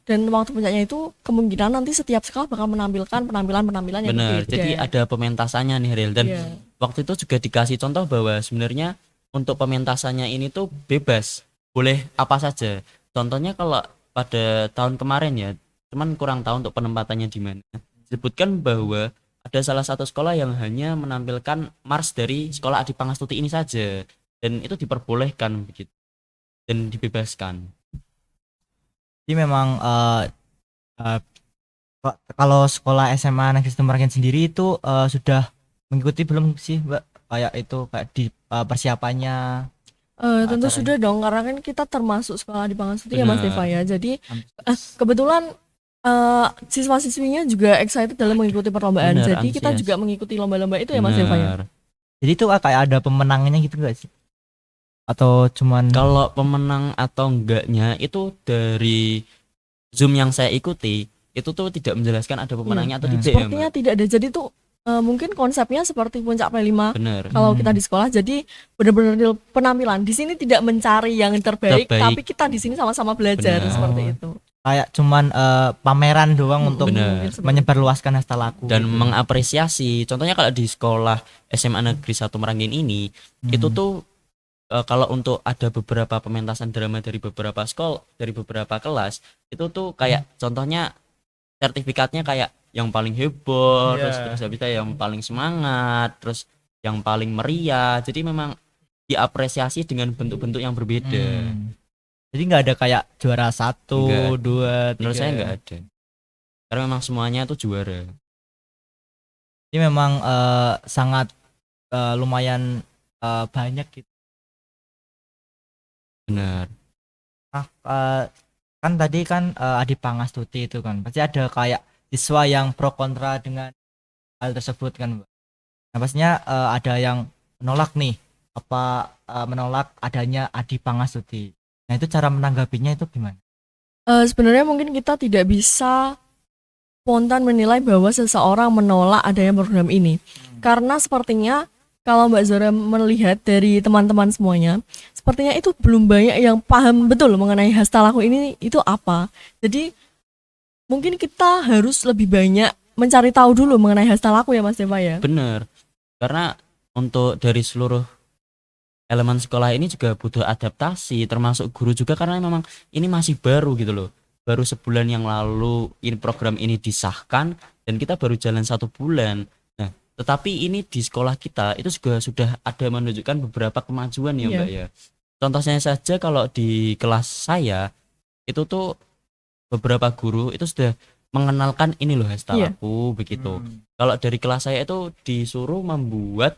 Speaker 2: dan waktu puncaknya itu kemungkinan nanti setiap sekolah bakal menampilkan penampilan yang
Speaker 3: Benar.
Speaker 2: berbeda.
Speaker 3: Jadi ada pementasannya nih Ariel, dan
Speaker 2: Iya.
Speaker 3: waktu itu juga dikasih contoh bahwa sebenarnya untuk pementasannya ini tuh bebas, boleh apa saja. Contohnya kalau pada tahun kemarin ya, cuman kurang tahu untuk penempatannya di mana. Disebutkan bahwa ada salah satu sekolah yang hanya menampilkan mars dari sekolah Adi Pangastuti ini saja, dan itu diperbolehkan begitu. dan dibebaskan.
Speaker 1: Jadi memang eh, kalau sekolah SMA Negeri 1 Merangin sendiri itu sudah mengikuti belum sih Mbak, kayak itu kayak di persiapannya
Speaker 2: Tentu
Speaker 1: acaranya?
Speaker 2: sudah dong, karena kan kita termasuk sekolah di Pangastuti ya Mas Deva
Speaker 3: Benar.
Speaker 2: ya. Jadi kebetulan siswa-siswinya juga excited dalam mengikuti perlombaan.
Speaker 3: Benar,
Speaker 2: Jadi kita
Speaker 3: antusias.
Speaker 2: juga mengikuti lomba-lomba itu ya Mas Deva ya.
Speaker 3: Benar.
Speaker 1: Jadi itu kayak ada pemenangnya gitu nggak sih? Atau cuman
Speaker 3: Kalau pemenang atau enggaknya itu dari Zoom yang saya ikuti itu tuh tidak menjelaskan ada pemenangnya atau
Speaker 1: Iya.
Speaker 3: tidak ya,
Speaker 2: Sepertinya
Speaker 3: Mbak.
Speaker 2: tidak ada. Jadi tuh mungkin konsepnya seperti puncak P5
Speaker 3: Benar.
Speaker 2: kalau kita di sekolah. Jadi benar-benar real penampilan. Di sini tidak mencari yang terbaik,
Speaker 3: Terbaik.
Speaker 2: tapi kita di sini sama-sama belajar
Speaker 3: Benar.
Speaker 2: seperti
Speaker 1: Oh.
Speaker 2: itu.
Speaker 1: kayak cuman pameran doang untuk
Speaker 3: Benar.
Speaker 2: Seperti
Speaker 1: menyebarluaskan hasta laku
Speaker 3: Dan
Speaker 1: gitu.
Speaker 3: mengapresiasi. Contohnya kalau di sekolah SMA Negeri 1 Merangin ini itu tuh kalau untuk ada beberapa pementasan drama dari beberapa sekolah, dari beberapa kelas, itu tuh kayak contohnya sertifikatnya kayak yang paling heboh,
Speaker 1: Iya.
Speaker 3: terus habis itu yang paling semangat, terus yang paling meriah. Jadi memang diapresiasi dengan bentuk-bentuk yang berbeda.
Speaker 1: Jadi nggak ada kayak juara 1,
Speaker 3: Nggak ada.
Speaker 1: 2, 3.
Speaker 3: Menurut saya nggak ada. Karena memang semuanya tuh juara.
Speaker 1: Ini memang sangat lumayan banyak gitu.
Speaker 3: Benar.
Speaker 1: Nah, kan tadi kan Adi Pangastuti itu kan pasti ada kayak siswa yang pro kontra dengan hal tersebut kan, Mbak. Nah, pastinya ada yang menolak nih, menolak adanya Adi Pangastuti. Nah, itu cara menanggapinya itu gimana?
Speaker 2: Sebenarnya mungkin kita tidak bisa spontan menilai bahwa seseorang menolak adanya program ini. Karena sepertinya kalau Mbak Zora melihat dari teman-teman semuanya, sepertinya itu belum banyak yang paham betul mengenai hasta laku ini itu apa. Jadi mungkin kita harus lebih banyak mencari tahu dulu mengenai hasta laku ya Mas Deva ya.
Speaker 3: Benar. Karena untuk dari seluruh elemen sekolah ini juga butuh adaptasi, termasuk guru juga karena memang ini masih baru gitu loh. Baru sebulan yang lalu ini program ini disahkan dan kita baru jalan 1 bulan. Nah, tetapi ini di sekolah kita itu juga sudah ada menunjukkan beberapa kemajuan ya
Speaker 2: Iya.
Speaker 3: Mbak ya. Contohnya saja kalau di kelas saya itu tuh beberapa guru itu sudah mengenalkan ini loh hasta
Speaker 2: Iya.
Speaker 3: laku begitu. Kalau dari kelas saya itu disuruh membuat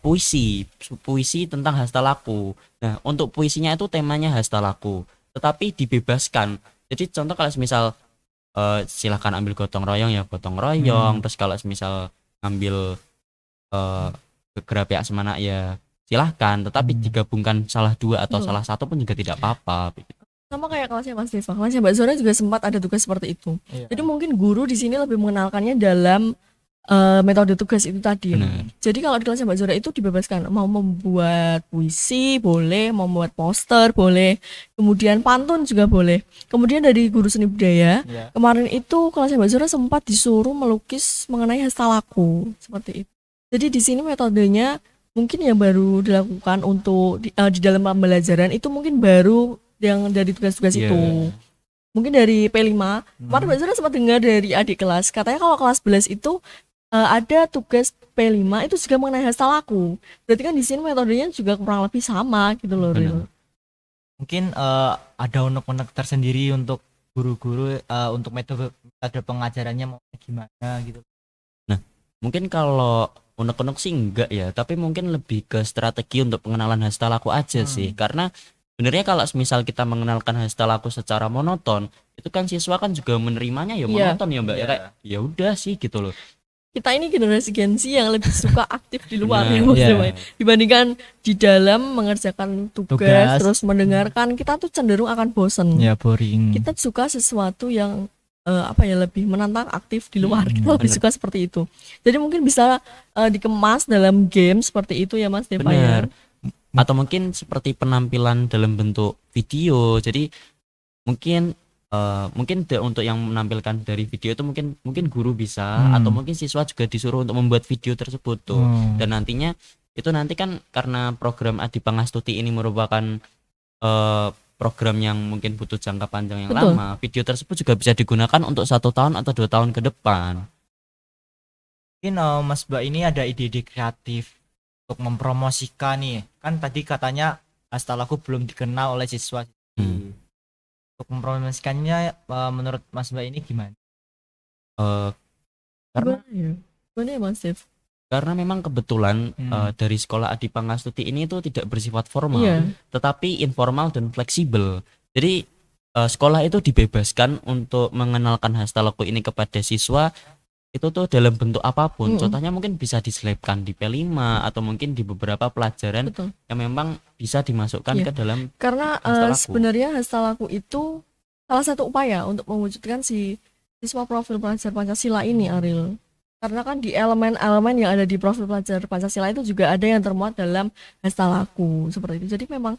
Speaker 3: puisi tentang hasta laku. Nah, untuk puisinya itu temanya hasta laku, tetapi dibebaskan. Jadi contoh kalau misal silahkan ambil gotong royong ya gotong royong, terus kalau misal ngambil gerak pihak semana ya silahkan, tetapi digabungkan salah dua atau
Speaker 2: Betul.
Speaker 3: salah satu pun juga tidak apa-apa.
Speaker 2: Sama kayak kelasnya Mas Deva. Kelasnya Mbak Zora juga sempat ada tugas seperti itu.
Speaker 1: Iya.
Speaker 2: Jadi mungkin guru di sini lebih mengenalkannya dalam metode tugas itu tadi.
Speaker 3: Benar.
Speaker 2: Jadi kalau di kelasnya Mbak Zora itu dibebaskan mau membuat puisi boleh, mau membuat poster boleh, kemudian pantun juga boleh. Kemudian dari guru seni budaya
Speaker 1: Iya.
Speaker 2: kemarin itu kelasnya Mbak Zora sempat disuruh melukis mengenai hasta laku seperti itu. Jadi di sini metodenya mungkin yang baru dilakukan untuk di dalam pembelajaran itu mungkin baru yang dari tugas-tugas
Speaker 3: Iya.
Speaker 2: itu. Mungkin dari P5 kemarin Mbak Zura sempat dengar dari adik kelas katanya kalau kelas 11 itu ada tugas P5 itu juga mengenai hasta laku. Berarti kan di sini metodenya juga kurang lebih sama gitu loh.
Speaker 3: Benar.
Speaker 2: Ril.
Speaker 1: Mungkin ada unek-unek tersendiri untuk guru-guru untuk metode pengajarannya mau gimana gitu.
Speaker 3: Mungkin kalau unek-unek sih enggak ya, tapi mungkin lebih ke strategi untuk pengenalan hasta laku aja sih. Karena sebenarnya kalau misal kita mengenalkan hasta laku secara monoton, itu kan siswa kan juga menerimanya ya
Speaker 2: Iya.
Speaker 3: monoton ya Mbak ya
Speaker 1: Iya.
Speaker 3: kayak ya udah sih gitu loh.
Speaker 2: Kita ini generasi Gen Z yang lebih suka aktif di luar
Speaker 3: Benar.
Speaker 2: ya, Mas
Speaker 1: Iya.
Speaker 2: Dewa. Dibandingkan di dalam mengerjakan tugas,
Speaker 1: Tugas.
Speaker 2: terus mendengarkan kita tuh cenderung akan bosen.
Speaker 1: Ya boring.
Speaker 2: Kita suka sesuatu yang lebih menantang, aktif di luar. Kita lebih
Speaker 3: bener.
Speaker 2: suka seperti itu. Jadi mungkin bisa dikemas dalam game seperti itu ya Mas Deva ya.
Speaker 3: Benar. Atau mungkin seperti penampilan dalam bentuk video. Jadi mungkin untuk yang menampilkan dari video itu mungkin guru bisa atau mungkin siswa juga disuruh untuk membuat video tersebut tuh. Dan nantinya itu nanti kan karena program Adi Pangastuti ini merupakan program yang mungkin butuh jangka panjang yang
Speaker 2: Betul.
Speaker 3: lama, video tersebut juga bisa digunakan untuk 1 tahun atau 2 tahun ke depan.
Speaker 1: Mungkin Mas Mbak ini ada ide-ide kreatif untuk mempromosikan nih. Kan tadi katanya hastalaku belum dikenal oleh siswa.
Speaker 3: Hmm.
Speaker 1: Untuk mempromosikannya menurut Mas Mbak ini gimana?
Speaker 3: Eh, karena
Speaker 2: Gimana ya? Gimana ya Mas Dev?
Speaker 3: karena memang kebetulan
Speaker 1: Hmm.
Speaker 3: dari sekolah Adi Pangastuti ini itu tidak bersifat formal,
Speaker 2: Iya,
Speaker 3: tetapi informal dan fleksibel. Jadi sekolah itu dibebaskan untuk mengenalkan hastalaku ini kepada siswa itu tuh dalam bentuk apapun.
Speaker 2: Mm-mm.
Speaker 3: Contohnya mungkin bisa diselipkan di P5 atau mungkin di beberapa pelajaran
Speaker 2: betul.
Speaker 3: yang memang bisa dimasukkan
Speaker 2: Iya.
Speaker 3: ke dalam
Speaker 2: Karena
Speaker 3: hastalaku.
Speaker 2: sebenarnya hastalaku itu salah satu upaya untuk mewujudkan si siswa profil pelajar Pancasila ini, Aril. Karena kan di elemen-elemen yang ada di profil pelajar Pancasila itu juga ada yang termuat dalam hastalaku seperti itu. Jadi memang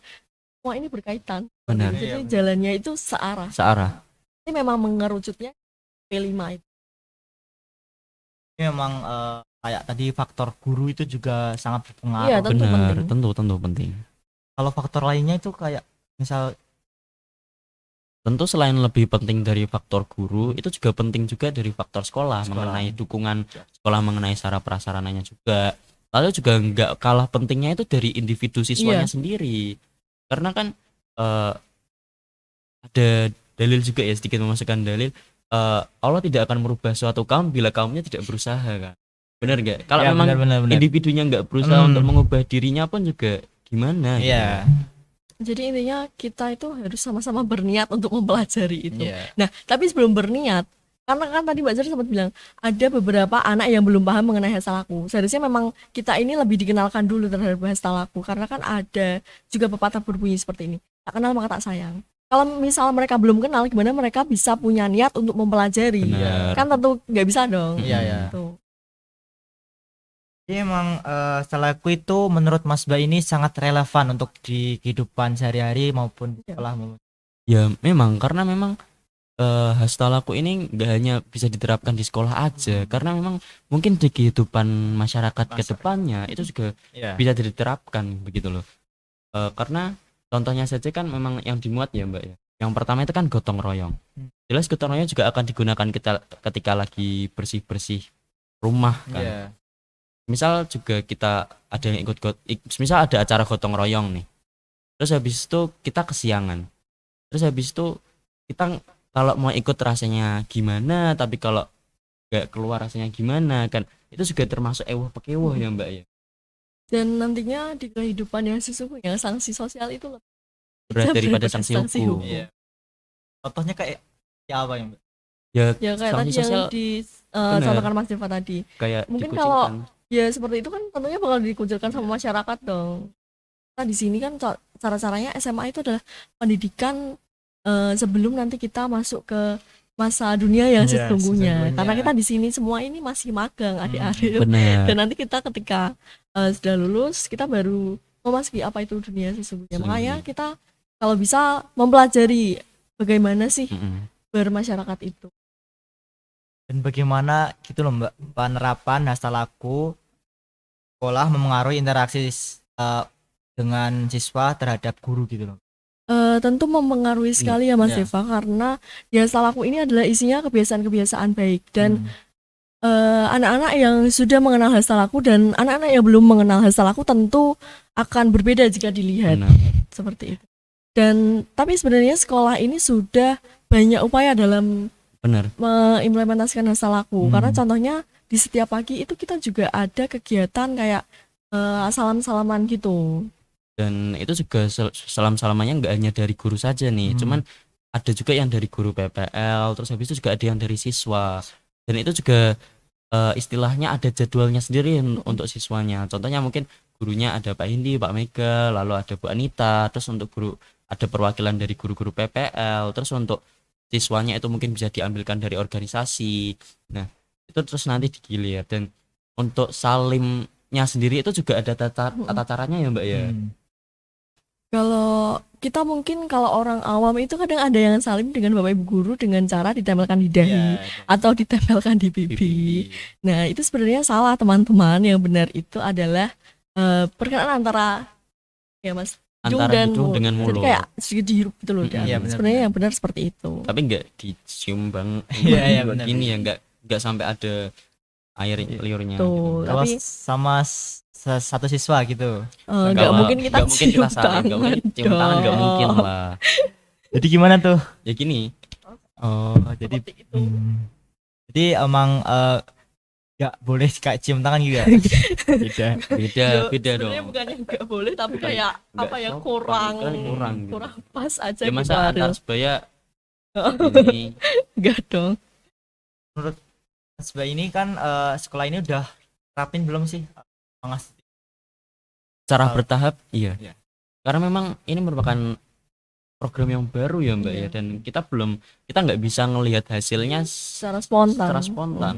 Speaker 2: semua ini berkaitan.
Speaker 3: Benar.
Speaker 2: Jadi
Speaker 1: Iya, benar.
Speaker 2: jalannya itu searah.
Speaker 3: Searah.
Speaker 2: Ini memang mengerucutnya P5 itu.
Speaker 1: Ini memang kayak tadi faktor guru itu juga sangat berpengaruh.
Speaker 2: Iya, tentu
Speaker 3: Benar,
Speaker 2: penting.
Speaker 3: tentu penting.
Speaker 1: Kalau faktor lainnya itu kayak misal
Speaker 3: Tentu selain lebih penting dari faktor guru, itu juga penting juga dari faktor sekolah,
Speaker 1: Sekolah.
Speaker 3: mengenai dukungan sekolah, mengenai sarana prasarananya juga. Lalu juga nggak kalah pentingnya itu dari individu siswanya
Speaker 2: Iya.
Speaker 3: sendiri. Karena kan ada dalil juga ya, sedikit memasukkan dalil, Allah tidak akan merubah suatu kaum bila kaumnya tidak berusaha kan. Benar nggak? Kalau
Speaker 1: ya,
Speaker 3: memang
Speaker 1: benar.
Speaker 3: individunya nggak berusaha untuk mengubah dirinya pun juga gimana gitu.
Speaker 1: Iya.
Speaker 2: Jadi intinya kita itu harus sama-sama berniat untuk mempelajari itu.
Speaker 1: Iya.
Speaker 2: Nah, tapi sebelum berniat, karena kan tadi Mbak Zara sempat bilang ada beberapa anak yang belum paham mengenai hastalaku. Seharusnya memang kita ini lebih dikenalkan dulu terhadap hastalaku, karena kan ada juga pepatah berbunyi seperti ini. Tak kenal maka tak sayang. Kalau misal mereka belum kenal, gimana mereka bisa punya niat untuk mempelajari?
Speaker 3: Benar.
Speaker 2: Kan tentu nggak bisa dong.
Speaker 1: Iya, ya.
Speaker 2: Tuh.
Speaker 1: Jadi emang hastalaku itu menurut Mas Mbak ini sangat relevan untuk di kehidupan sehari-hari maupun di
Speaker 2: Iya.
Speaker 1: sekolah.
Speaker 3: Ya memang, karena memang hastalaku ini nggak hanya bisa diterapkan di sekolah aja, karena memang mungkin di kehidupan masyarakat ke depannya itu juga
Speaker 1: Iya.
Speaker 3: bisa diterapkan begitu loh. Karena contohnya saja kan memang yang dimuat ya Mbak ya. Yang pertama itu kan gotong royong. Jelas gotong royong juga akan digunakan kita ketika lagi bersih-bersih rumah kan.
Speaker 1: Iya.
Speaker 3: Misal juga kita ada yang misal ada acara gotong royong nih. Terus habis itu kita kesiangan. Terus habis itu kita kalau mau ikut rasanya gimana, tapi kalau nggak keluar rasanya gimana kan, itu juga termasuk ewah pekewah ya Mbak ya.
Speaker 2: Dan nantinya di kehidupan yang sesungguhnya sanksi sosial itu lebih
Speaker 3: Berat daripada
Speaker 2: daripada
Speaker 3: sanksi
Speaker 2: sanksi
Speaker 3: hukum.
Speaker 2: hukum.
Speaker 1: Iya. Contohnya kayak apa ya, Mbak?
Speaker 3: Ya,
Speaker 2: Ya kayak
Speaker 3: sanksi
Speaker 2: tadi yang
Speaker 3: sosial
Speaker 2: dicontohkan Mas Deva tadi.
Speaker 3: kayak
Speaker 2: Mungkin
Speaker 3: dikucilkan.
Speaker 2: Ya seperti itu kan tentunya bakal dikucilkan sama masyarakat dong. Nah di sini kan cara-caranya SMA itu adalah pendidikan sebelum nanti kita masuk ke masa dunia yang
Speaker 1: Iya,
Speaker 2: sesungguhnya.
Speaker 1: sesungguhnya.
Speaker 2: Karena kita di sini semua ini masih magang adik-adik.
Speaker 3: Benar.
Speaker 2: Dan nanti kita ketika sudah lulus kita baru memasuki apa itu dunia sesungguhnya. Makanya kita kalau bisa mempelajari bagaimana sih
Speaker 3: Mm-mm.
Speaker 2: bermasyarakat itu.
Speaker 1: Dan bagaimana gitu loh Mbak penerapan hastalaku sekolah memengaruhi interaksi dengan siswa terhadap guru gitu loh.
Speaker 2: Tentu mempengaruhi sekali ya Mas
Speaker 1: Iya.
Speaker 2: Deva, karena ya hastalaku ini adalah isinya kebiasaan-kebiasaan baik dan anak-anak yang sudah mengenal hastalaku dan anak-anak yang belum mengenal hastalaku tentu akan berbeda jika dilihat
Speaker 3: Benar.
Speaker 2: seperti itu. Dan tapi sebenarnya sekolah ini sudah banyak upaya dalam
Speaker 3: Benar.
Speaker 2: mengimplementasikan hastalaku karena contohnya di setiap pagi itu kita juga ada kegiatan kayak salam-salaman gitu.
Speaker 3: Dan itu juga salam-salamannya nggak hanya dari guru saja nih, cuman ada juga yang dari guru PPL, terus habis itu juga ada yang dari siswa. Dan itu juga istilahnya ada jadwalnya sendiri untuk siswanya. Contohnya mungkin gurunya ada Pak Hindi, Pak Mega, lalu ada Bu Anita, terus untuk guru ada perwakilan dari guru-guru PPL, terus untuk siswanya itu mungkin bisa diambilkan dari organisasi. Nah, itu terus nanti digilir. Dan untuk salimnya sendiri itu juga ada tata caranya ya Mbak ya.
Speaker 2: Kalau kita mungkin kalau orang awam itu kadang ada yang salim dengan Bapak Ibu guru dengan cara ditempelkan di dahi atau ditempelkan di pipi. Nah, itu sebenarnya salah teman-teman. Yang benar itu adalah perkenalan antara ya Mas
Speaker 3: Antara hidung dengan
Speaker 2: Jadi
Speaker 3: mulut.
Speaker 2: kayak sedikit dihirup gitu loh. Dan
Speaker 1: Iya, benar,
Speaker 2: sebenarnya
Speaker 1: benar.
Speaker 2: yang benar seperti itu.
Speaker 3: Tapi nggak dicium bang
Speaker 1: Iya, benar.
Speaker 3: gini ya, nggak sampai ada air liurnya
Speaker 2: Tuh,
Speaker 3: gitu.
Speaker 1: Kalau
Speaker 2: tapi
Speaker 1: sama satu siswa gitu.
Speaker 2: nggak mungkin kita
Speaker 3: nggak mungkin kita
Speaker 2: cium
Speaker 3: saling, nggak mungkin
Speaker 2: tangan
Speaker 3: cium tangan, nggak mungkin
Speaker 2: dong.
Speaker 3: lah.
Speaker 1: Jadi gimana tuh?
Speaker 3: Ya gini,
Speaker 1: Oh, jadi
Speaker 2: Seperti itu.
Speaker 1: jadi emang nggak boleh kayak cium tangan gitu ya? Beda.
Speaker 3: beda
Speaker 2: Ya,
Speaker 3: beda
Speaker 2: sebenarnya
Speaker 3: dong.
Speaker 2: bukannya nggak boleh tapi
Speaker 3: Bukan,
Speaker 2: kayak
Speaker 3: nggak
Speaker 2: apa ya
Speaker 3: sopan,
Speaker 2: kurang
Speaker 3: kurang gitu.
Speaker 2: kurang pas aja
Speaker 3: Ya
Speaker 2: gitu
Speaker 3: masa antar
Speaker 2: Ariel.
Speaker 3: sebaya ini
Speaker 2: Enggak dong.
Speaker 1: Menurut Mas Bay ini kan sekolah ini udah terapin belum sih? Pengas
Speaker 3: cara
Speaker 1: Oh.
Speaker 3: bertahap iya.
Speaker 1: Iya.
Speaker 3: Karena memang ini merupakan program yang baru ya Mbak
Speaker 2: Iya.
Speaker 3: ya, dan kita nggak bisa ngelihat hasilnya
Speaker 2: Secara spontan.
Speaker 3: secara spontan.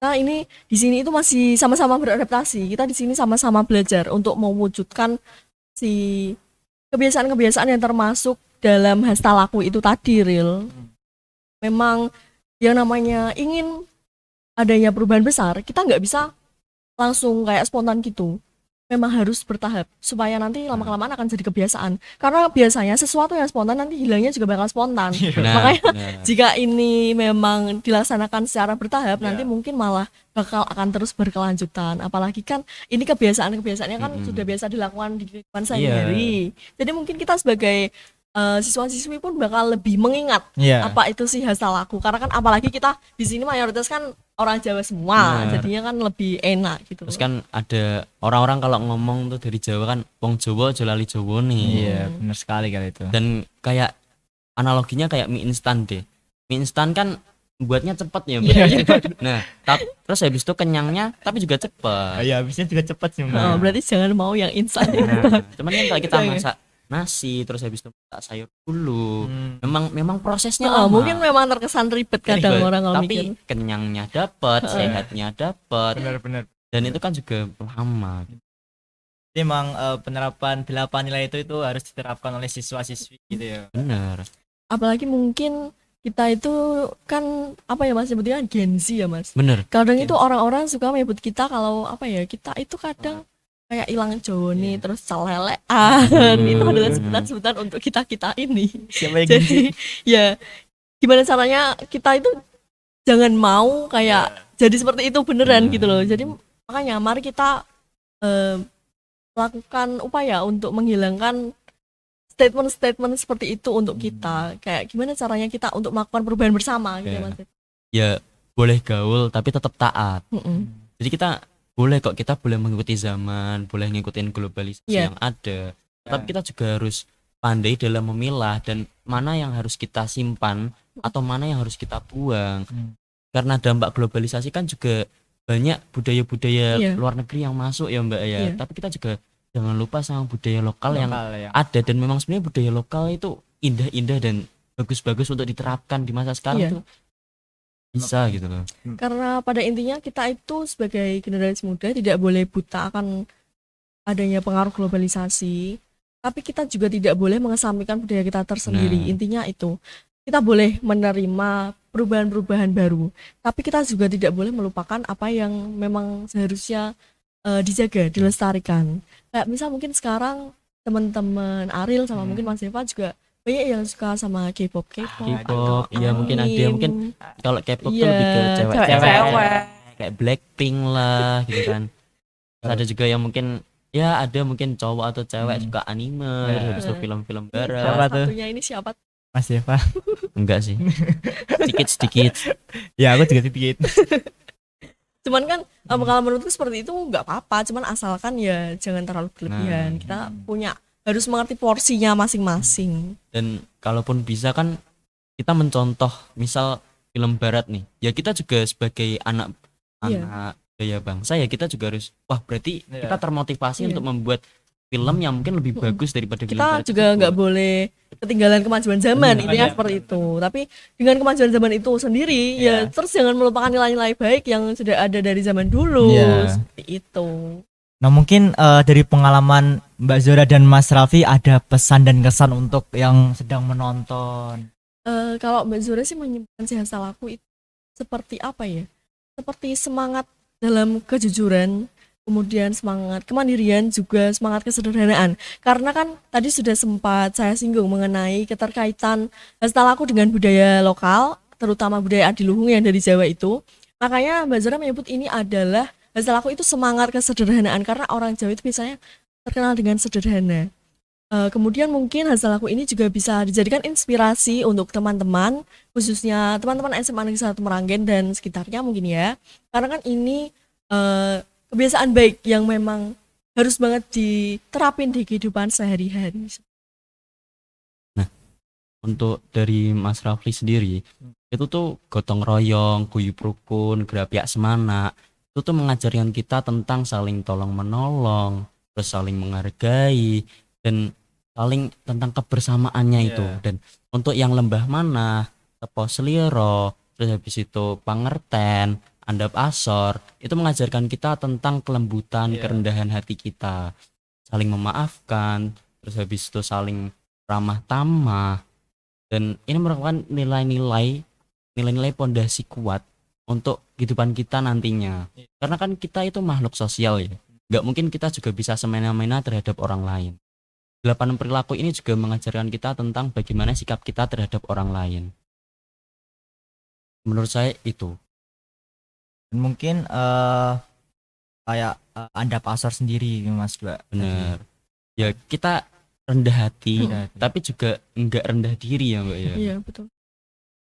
Speaker 2: Nah, ini di sini itu masih sama-sama beradaptasi. Kita di sini sama-sama belajar untuk mewujudkan si kebiasaan-kebiasaan yang termasuk dalam hasta laku itu tadi, Ril. Memang yang namanya ingin adanya perubahan besar, kita nggak bisa langsung kayak spontan gitu. Memang harus bertahap supaya nanti lama-kelamaan akan jadi kebiasaan. Karena biasanya sesuatu yang spontan nanti hilangnya juga bakal spontan.
Speaker 3: Benar,
Speaker 2: Makanya
Speaker 3: benar.
Speaker 2: jika ini memang dilaksanakan secara bertahap,
Speaker 1: Ya.
Speaker 2: nanti mungkin malah bakal akan terus berkelanjutan. Apalagi kan ini kebiasaan-kebiasaannya kan
Speaker 3: Mm-mm.
Speaker 2: sudah biasa dilakukan di kehidupan
Speaker 3: Iya.
Speaker 2: sehari-hari. Jadi mungkin kita sebagai siswa-siswi pun bakal lebih mengingat
Speaker 1: Iya.
Speaker 2: apa itu sih hasta laku. Karena kan apalagi kita di sini mayoritas kan orang Jawa semua,
Speaker 3: Benar.
Speaker 2: jadinya kan lebih enak gitu.
Speaker 3: Terus kan ada orang-orang kalau ngomong tuh dari Jawa kan wong Jawa aja lali Jawa nih.
Speaker 1: Iya, benar sekali kali itu.
Speaker 3: Dan kayak analoginya kayak mie instan deh. Mie instan kan buatnya cepet ya Mbak.
Speaker 2: Iya,
Speaker 3: Nah, terus habis itu kenyangnya tapi juga cepet.
Speaker 1: Ya, habisnya juga cepat sih,
Speaker 2: Oh,
Speaker 1: Mbak.
Speaker 2: berarti jangan mau yang instan.
Speaker 3: Nah, cuman kan kalau kita
Speaker 2: Jangan.
Speaker 3: masak nasi terus habis itu masak sayur dulu.
Speaker 1: Hmm.
Speaker 3: Memang prosesnya
Speaker 2: Oh,
Speaker 3: lama.
Speaker 2: mungkin memang terkesan ribet kadang
Speaker 3: Ribet,
Speaker 2: orang kalau
Speaker 3: tapi
Speaker 2: mikir.
Speaker 3: kenyangnya dapat, sehatnya dapat,
Speaker 1: Benar-benar.
Speaker 3: dan itu kan juga lama.
Speaker 1: Jadi emang penerapan 8 nilai itu harus diterapkan oleh siswa-siswi gitu ya.
Speaker 3: Bener.
Speaker 2: Apalagi mungkin kita itu kan apa ya Mas sebutnya Gen Z ya Mas.
Speaker 3: Bener.
Speaker 2: Kadang
Speaker 1: Gen
Speaker 2: itu
Speaker 1: Z.
Speaker 2: orang-orang suka menyebut kita kalau apa ya, kita itu kadang kayak hilang Jawa nih, terus celelean. Itu adalah sebutan-sebutan untuk kita-kita ini.
Speaker 1: Siapa yang Gen Z?
Speaker 2: Jadi ya gimana caranya kita itu jangan mau kayak jadi seperti itu beneran gitu loh. Jadi makanya mari kita melakukan upaya untuk menghilangkan statement-statement seperti itu untuk kita. Kayak gimana caranya kita untuk melakukan perubahan bersama gitu ya
Speaker 3: Ya.
Speaker 2: Mas.
Speaker 3: Ya boleh gaul tapi tetap taat.
Speaker 2: Mm-mm.
Speaker 3: Jadi kita boleh mengikuti zaman, boleh ngikutin globalisasi
Speaker 2: Iya.
Speaker 3: yang ada. Tapi kita juga harus pandai dalam memilah dan mana yang harus kita simpan atau mana yang harus kita buang. Karena dampak globalisasi kan juga banyak budaya-budaya
Speaker 2: Iya.
Speaker 3: luar negeri yang masuk ya Mbak ya.
Speaker 2: Iya.
Speaker 3: Tapi kita juga jangan lupa sama budaya lokal yang
Speaker 1: Lokal ya.
Speaker 3: ada, dan memang sebenarnya budaya lokal itu indah-indah dan bagus-bagus untuk diterapkan di masa sekarang
Speaker 2: Iya.
Speaker 3: tuh bisa gitu loh.
Speaker 2: Karena pada intinya kita itu sebagai generasi muda tidak boleh buta akan adanya pengaruh globalisasi, tapi kita juga tidak boleh mengesampingkan budaya kita tersendiri.
Speaker 3: Nah.
Speaker 2: Intinya itu, kita boleh menerima perubahan-perubahan baru, tapi kita juga tidak boleh melupakan apa yang memang seharusnya dijaga, dilestarikan. Kayak misal mungkin sekarang teman-teman Ariel sama mungkin Mas Eva juga banyak yang suka sama K-pop,
Speaker 3: K-pop, ya mungkin ada yang mungkin kalau K-pop tuh
Speaker 2: Iya,
Speaker 3: lebih ke cewek-cewek
Speaker 2: cewek-cewek.
Speaker 3: kayak Blackpink lah gitu kan. Terus ada juga yang mungkin ya ada mungkin cowok atau cewek suka anime, terus habis itu film-film barat.
Speaker 1: Siapa tuh?
Speaker 2: Satunya ini siapa?
Speaker 1: Mas Eva.
Speaker 3: Enggak sih. Sedikit-sedikit.
Speaker 1: Ya, aku juga sedikit.
Speaker 2: Cuman kan kalau menurutku seperti itu nggak apa-apa, cuman asalkan ya jangan terlalu berlebihan. Kita punya harus mengerti porsinya masing-masing.
Speaker 3: Dan kalaupun bisa kan kita mencontoh misal film barat nih. Ya kita juga sebagai anak gaya bangsa ya kita juga harus berarti
Speaker 1: Iya.
Speaker 3: kita termotivasi
Speaker 2: Iya.
Speaker 3: untuk membuat film yang mungkin lebih bagus daripada film
Speaker 2: Kita
Speaker 3: barat
Speaker 2: juga
Speaker 3: tersebut.
Speaker 2: nggak boleh ketinggalan kemajuan zaman,
Speaker 3: Benar,
Speaker 2: intinya
Speaker 1: iya.
Speaker 2: seperti itu. Tapi dengan kemajuan zaman itu sendiri ya
Speaker 1: Iya.
Speaker 2: terus jangan melupakan nilai-nilai baik yang sudah ada dari zaman dulu.
Speaker 1: Iya.
Speaker 2: Seperti itu.
Speaker 1: Nah, mungkin dari pengalaman Mbak Zora dan Mas Raffi ada pesan dan kesan untuk yang sedang menonton.
Speaker 2: Kalau Mbak Zura sih menyebutkan si hasta laku itu seperti apa ya? Seperti semangat dalam kejujuran, kemudian semangat kemandirian, juga semangat kesederhanaan. Karena kan tadi sudah sempat saya singgung mengenai keterkaitan hasta laku dengan budaya lokal, terutama budaya adiluhung yang dari Jawa itu. Makanya Mbak Zara menyebut ini adalah hasil aku itu semangat kesederhanaan, karena orang Jawa itu biasanya terkenal dengan sederhana. Kemudian mungkin hasil aku ini juga bisa dijadikan inspirasi untuk teman-teman, khususnya teman-teman SMA Negeri 1 Meranggen dan sekitarnya mungkin ya. Karena kan ini kebiasaan baik yang memang harus banget diterapin di kehidupan sehari-hari.
Speaker 3: Untuk dari Mas Rafli sendiri, itu tuh gotong royong, guyub rukun, gerak pihak semana, itu tuh mengajarkan kita tentang saling tolong menolong, terus saling menghargai, dan saling tentang kebersamaannya itu.
Speaker 1: Iya.
Speaker 3: Dan untuk yang lembah mana, tepo seliro, terus habis itu pangerten, andap asor, itu mengajarkan kita tentang kelembutan,
Speaker 1: Iya.
Speaker 3: kerendahan hati kita, saling memaafkan, terus habis itu saling ramah tamah. Dan ini merupakan nilai-nilai pondasi kuat untuk kehidupan kita nantinya. Karena kan kita itu makhluk sosial ya. Nggak mungkin kita juga bisa semena-mena terhadap orang lain. 8 perilaku ini juga mengajarkan kita tentang bagaimana sikap kita terhadap orang lain. Menurut saya itu.
Speaker 1: Dan mungkin kayak andap asor sendiri Mas juga.
Speaker 3: Benar. Ya kita rendah hati,
Speaker 1: Rendah hati.
Speaker 3: tapi juga enggak rendah diri ya Mbak ya.
Speaker 2: Iya, betul.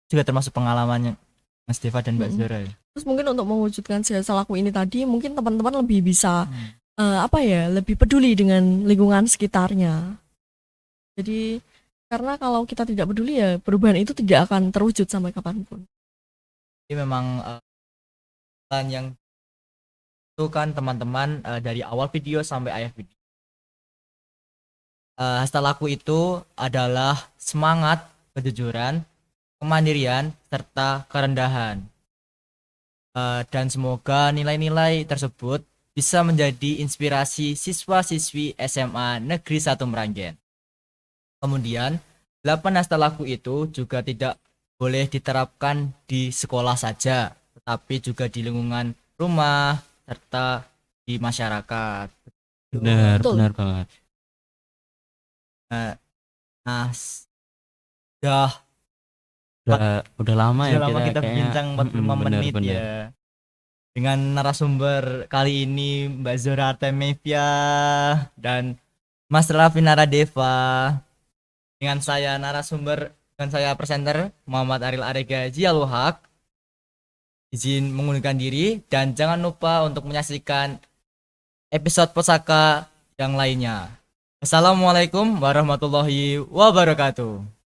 Speaker 1: Juga termasuk pengalamannya Mas Deva dan Mbak
Speaker 2: Mm-mm.
Speaker 1: Zara ya.
Speaker 2: Terus mungkin untuk mewujudkan si hasil aku ini tadi, mungkin teman-teman lebih bisa
Speaker 1: Hmm.
Speaker 2: lebih peduli dengan lingkungan sekitarnya. Jadi karena kalau kita tidak peduli ya perubahan itu tidak akan terwujud sampai kapanpun.
Speaker 1: Ini memang pesan yang itu kan teman-teman dari awal video sampai akhir video. Hashtag laku itu adalah semangat, kejujuran, kemandirian, serta kerendahan. Dan semoga nilai-nilai tersebut bisa menjadi inspirasi siswa-siswi SMA Negeri 1 Meranggen. Kemudian, 8 hashtag laku itu juga tidak boleh diterapkan di sekolah saja, tetapi juga di lingkungan rumah, serta di masyarakat.
Speaker 3: Benar,
Speaker 2: Betul.
Speaker 3: benar banget.
Speaker 1: Nah, sudah
Speaker 3: Udah lama ya
Speaker 1: lama kita
Speaker 3: kayaknya.
Speaker 1: bincang 45
Speaker 3: Benar,
Speaker 1: menit
Speaker 3: benar.
Speaker 1: ya. Dengan narasumber kali ini Mbak Zora Artemevia dan Mas Raffi Naradeva. Dengan saya presenter Muhammad Aril Arega Zialuhaq. Izin mengundurkan diri dan jangan lupa untuk menyaksikan episode Pusaka yang lainnya. Assalamualaikum warahmatullahi wabarakatuh.